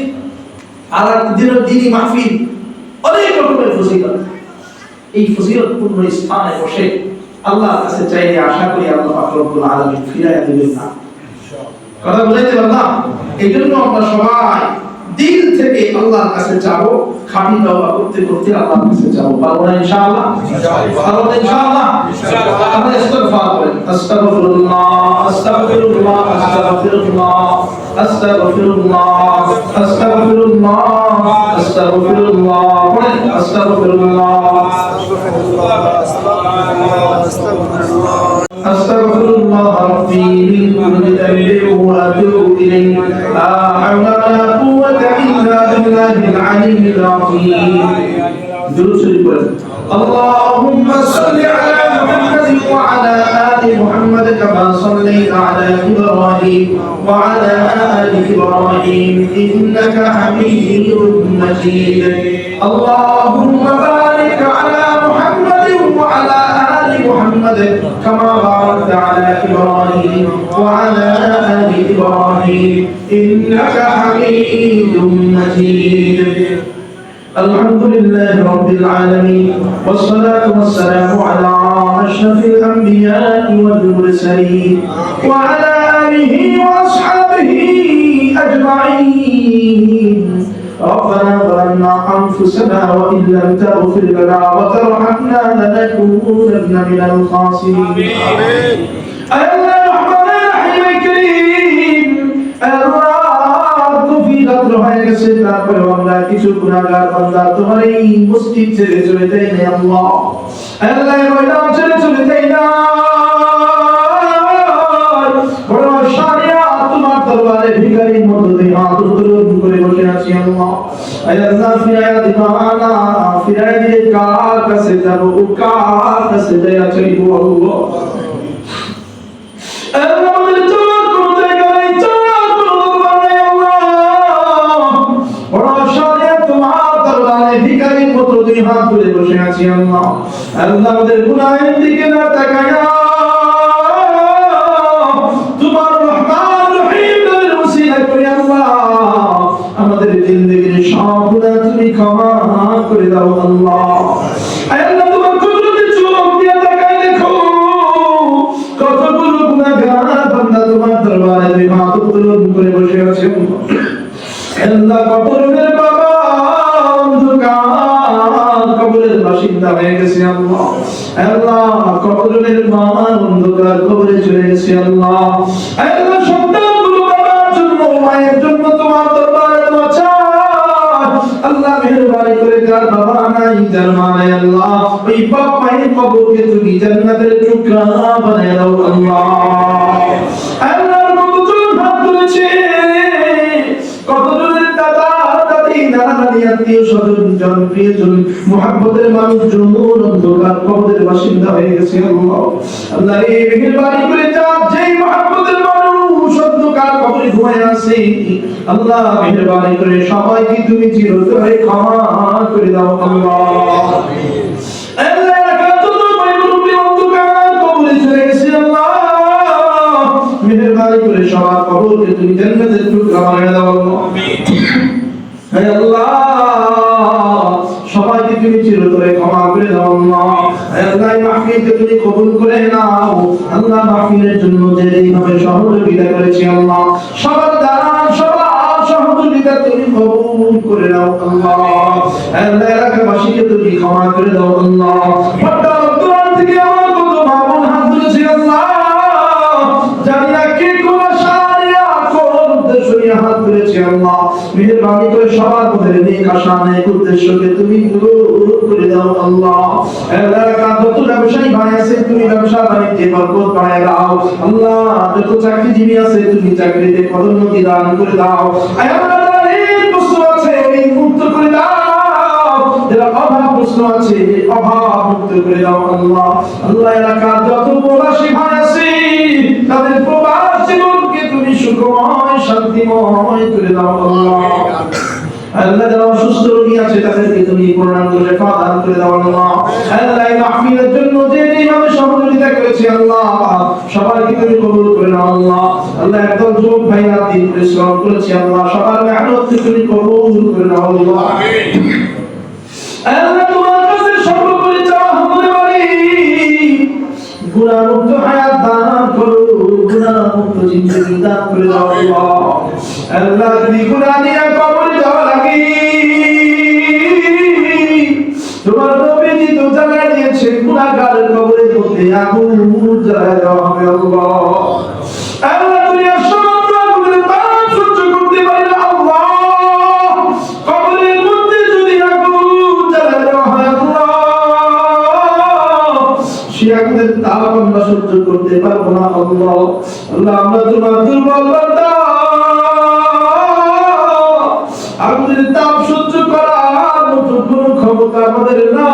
আর একদিনের দিনী মাহফিল, অনেক রকমের ফজিলত। এই ফজিলতপূর্ণ স্থানে বসে আল্লাহর কাছে চাইলে আশা করি আল্লাহ পাক রব্বুল আলামিন ফিরাইয়া দিবেন না। কথা বুঝাইতে পারলাম? এই জন্য আমরা সবাই দিল থেকে আল্লাহর কাছে চাবো, খাঁটি তওবা করতে করতে আল্লাহর কাছে চাবো। পারবো না ইনশাআল্লাহ? পারবো না ইনশাআল্লাহ? আমরা ইস্তিগফার করেন। আস্তাগফিরুল্লাহ, আস্তাগফিরুল্লাহ, আস্তাগফিরুল্লাহ, আস্তাগফিরুল্লাহ, আস্তাগফিরুল্লাহ, আস্তাগফিরুল্লাহ। পড়েন আস্তাগফিরুল্লাহ, أستغفر الله ربي من كل ذنب وأتوب إليه لا حول ولا قوة إلا بالله العلي العظيم. اللهم صل على محمد وعلى آل محمد كما صليت على إبراهيم وعلى آل إبراهيم إنك حميد مجيد. اللهم بارك على محمد وعلى آل محمد كما باركت على إبراهيم وعلى آل إبراهيم إنك حميد مجيد. الحمد لله رب العالمين والصلاة والسلام على أشرف الأنبياء والمرسلين وعلى آله وأصحابه أجمعين. ربنا ظلمنا أنفسنا وإن لم تغفر لنا وترحمنا لنكونن من الخاسرين. آمين. أيها الرحمن الرحيم الكريم হয়ে গেছে, তারপরে আমরা কিছু গুনাহগার বান্দা তোমার এই মসজিদ ছেড়ে চলে যাই না আল্লাহ। আল্লাহ ময়দান ছেড়ে চলে যাই না, বড় শানিয়া তোমার দরবারে ভিখারির মতো দিয়ে হাত উত্তোলন করে বসে আছি আল্লাহ। আল্লাহ ফিরাইয়া দিবানা, ফিরাইয়া দিয়ে কার কাছে যাব, কার কাছে যাইয়া চাইবো আল্লাহ। আল্লাহ আমাদের তোমার কোনো জায়গা নাই, তোমার কোনো দরবার নাই আল্লাহ। বড় শানিয়া তোমার দরবারে ভিখারির মতো দিয়ে হাত তুলে বসে আছি আল্লাহ। আল্লাহ আমাদের গুনাহের দিকে না তাকায়া তোমার রহমান রহিম নামের ওসিলা করে আল্লাহ আমাদের জিন্দেগীর সব গুনাহ তুমি ক্ষমা করে দাও আল্লাহ। আল্লাহ তোমার কুদরতের চোখ দিয়ে তাকায় দেখো কতগুলো গুনাহগার বান্দা তোমার দরবারে দুই হাত উত্তোলন করে বসে আছে আল্লাহ। কত লোকের বাবা অন্ধকার কবরের বাসিন্দা হয়ে গেছে আল্লাহ। আল্লাহ কত লোকের মা অন্ধকার কবরে চলে গেছে আল্লাহ। আল্লাহ সন্তানগুলো বাবার জন্য মায়ের জন্য তোমার দরবারে দোয়া চায় আল্লাহ। মেহেরবানি করে যার বাবা নাই যার মা নাই আল্লাহ, ওই বাপ মায়ের কবরকে তুমি জান্নাতের টুকরা বানায় দাও আল্লাহ। আল্লাহর কতজন হাত তুলেছে, কতজনের দাদা দাদি নানা নানি আত্মীয় স্বজন জন প্রিয়জন মুহাব্বতের মানুষজন অন্ধকার কবরের বাসিন্দা হয়ে গেছে আল্লাহ। আল্লাহ রে মেহেরবানি করে যার যেই মুহাব্বতের মানুষ অন্ধকার কবরে ঘুমায় আছে আল্লাহ মেহেরবানি করে সবাইকে তুমি চিরতরে ক্ষমা করে দাও আল্লাহ। আল্লাহ কতজন মুরব্বি অন্ধকার কবরে চলে গেছে আল্লাহ, মেহেরবানি করে সবার কবরকে তুমি জান্নাতের টুকরা বানিয়ে দাও আল্লাহ। হে আল্লাহ সবাইকে তুমি চিরতরে ক্ষমা করে দাও আল্লাহ। আল্লাহ এই মাহফিলকে তুমি কবুল করে নাও আল্লাহ। মাহফিলের জন্য যে যেভাবে সহযোগিতা করেছি আল্লাহ, সবার দান সবার সহযোগিতা তুমি কবুল করে নাও আল্লাহ। আল্লাহ এলাকাবাসীকে তুমি ক্ষমা করে দাও আল্লাহ। দূরান্ত থেকে আমার কত মামুন হাত তুলেছে আল্লাহ, জানি না কে কোন সারিয়া কোন উদ্দেশ্য নিয়ে হাত তুলেছে আল্লাহ। মেহেরবানি করে সবার মধ্যে নেক আশা নেক উদ্দেশ্যকে তুমি দূর করে দাও আল্লাহ। এলাকার যত ব্যবসায়ী ভাই আছে তুমি ব্যবসা বাণিজ্যে বরকত বাড়ায় দাও আল্লাহ। যত চাকরিজীবী আছে তুমি চাকরিতে পদোন্নতি দান করে দাও আল্লাহ। এই প্রশ্ন আছে এই মুক্ত করে দাও, যারা অভাব প্রশ্ন আছে অভাব মুক্ত করে দাও আল্লাহ। আল্লাহ এলাকার যত প্রবাসী ভাই আছে তাদের প্রবাস জীবনকে তুমি সুখময় শান্তিময় করে দাও আল্লাহ। আল্লাহ যারা অসুস্থ রোগী আছে তাদেরকে তুমি পূর্ণাঙ্গ শেফা দান করে দাও আল্লাহ। আল্লাহ এই মাহফিলের জন্য যে যেভাবে সহযোগিতা করেছে আল্লাহ, সবাইকে তুমি কবুল করে নাও আল্লাহ। আল্লাহ একদল যুবক ভাইরা দিন পরিশ্রম করেছে আল্লাহ, সবার মেহনতকে তুমি কবুল করে নাও আল্লাহ। আল্লাহ তোমার কাছে সর্বোপরি চাওয়া হতে পারি গুনাহমুক্ত হায়াত দান করো, গুনাহমুক্ত জিন্দেগি দান করে দাও আল্লাহ। আল্লাহ যদি গুনাহ নিয়ে কবরে যাওয়া লাগে, তোমার নবী তো জানাই দিয়েছে গুনাহগারের কবরে মধ্যে আগুন জ্বালায় দেওয়া হবে আল্লাহ। আল্লাহ দুনিয়ার সমস্ত আগুনের তাপ সহ্য করতে পারি না আল্লাহ, কবরের মধ্যে যদি আগুন জ্বালায় দেওয়া হয় আল্লাহ, সেই আগুনের তাপ আমরা সহ্য করতে পারবো না আল্লাহ। আল্লাহ আমরা তোমার দুর্বল বান্দা, আগুনের তাপ সহ্য করার মতো কোনো ক্ষমতা আমাদের নাই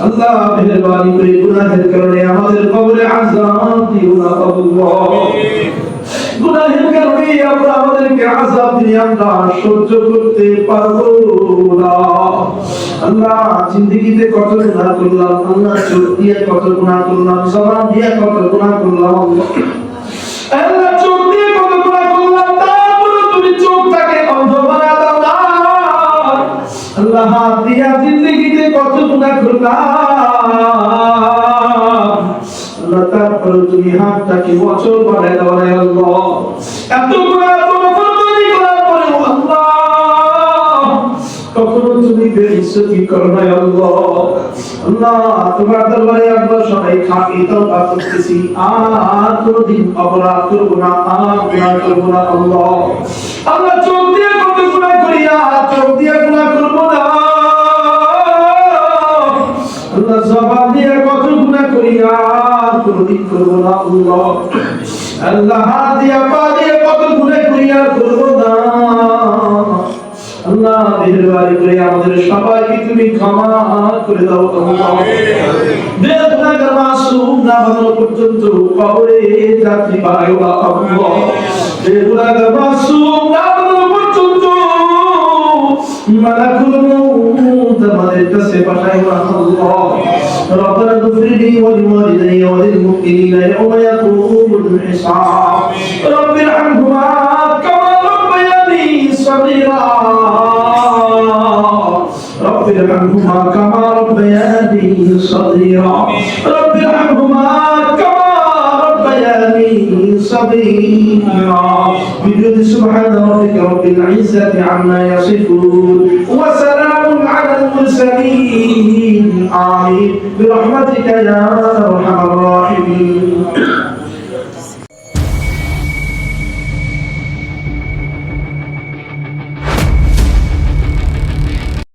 আল্লাহ। মেহেরবানি করে গুনাহের কারণে আমাদের কবরে আযাব দিও না আল্লাহ। গুনাহের কারণে আমরা আমাদেরকে আযাব দিয়ে আমরা সহ্য করতে পারবো না আল্লাহ। জিন্দেগিতে কত গুনাহ করলাম আল্লাহ, চোখ দিয়ে কত গুনাহ করলাম, জবান দিয়ে কত গুনাহ করলাম আল্লাহ, চোখ দিয়ে কত গুনাহ করলাম, তারপরে তুমি চোখটাকে অন্ধ বানায় দাও না আল্লাহ। হাত দিয়ে জিন্দেগিতে কত গুনাহ করলাম আল্লাহ, তারপরে তুমি হাতটাকে বছর বানায় দাও না আল্লাহ। এত গুনাহ নাফরমানি করার পরেও আল্লাহ কখনো তুমি বেইজ্জতি করো না আল্লাহ। আল্লাহ তোমার দরবারে আমরা সবাই খাঁটি তওবা করতেছি, আর কোনদিন অপরাধ করব না, আর গুনাহ করব না আল্লাহ। আল্লাহ চোখ দিয়ে কত গুনাহ করি, আর চোখ দিয়ে গুনাহ করব না আল্লাহ। জবান দিয়ে কত গুনাহ করি, আর কোনদিন করব না আল্লাহ। আল্লাহ হাত দিয়ে পা দিয়ে কত গুনাহ করি, আর করব না আল্লাহ। মেহেরবানি করে আমাদের সবাইকে তুমি ক্ষমা করে দাও আল্লাহ। বেগুনাহগার মাসুম না বানানো পর্যন্ত কবরে যাত্রী বানাও না আল্লাহ। বেগুনাহগার মাসুম না বানানো পর্যন্ত মালাকুল মউত আমাদের কাছে পাঠাও না আল্লাহ। ربنا اغفر لي ولوالدي وللمؤمنين يوم يقوم الحساب رب ارحمهما كما ربياني صغيرا رب ارحمهما كما ربياني صغيرا رب ارحمهما كما ربياني صغيرا بجد سبحان ربك رب العزة عما يصفون وسلام على المرسلين آمين برحمتك يا أرحم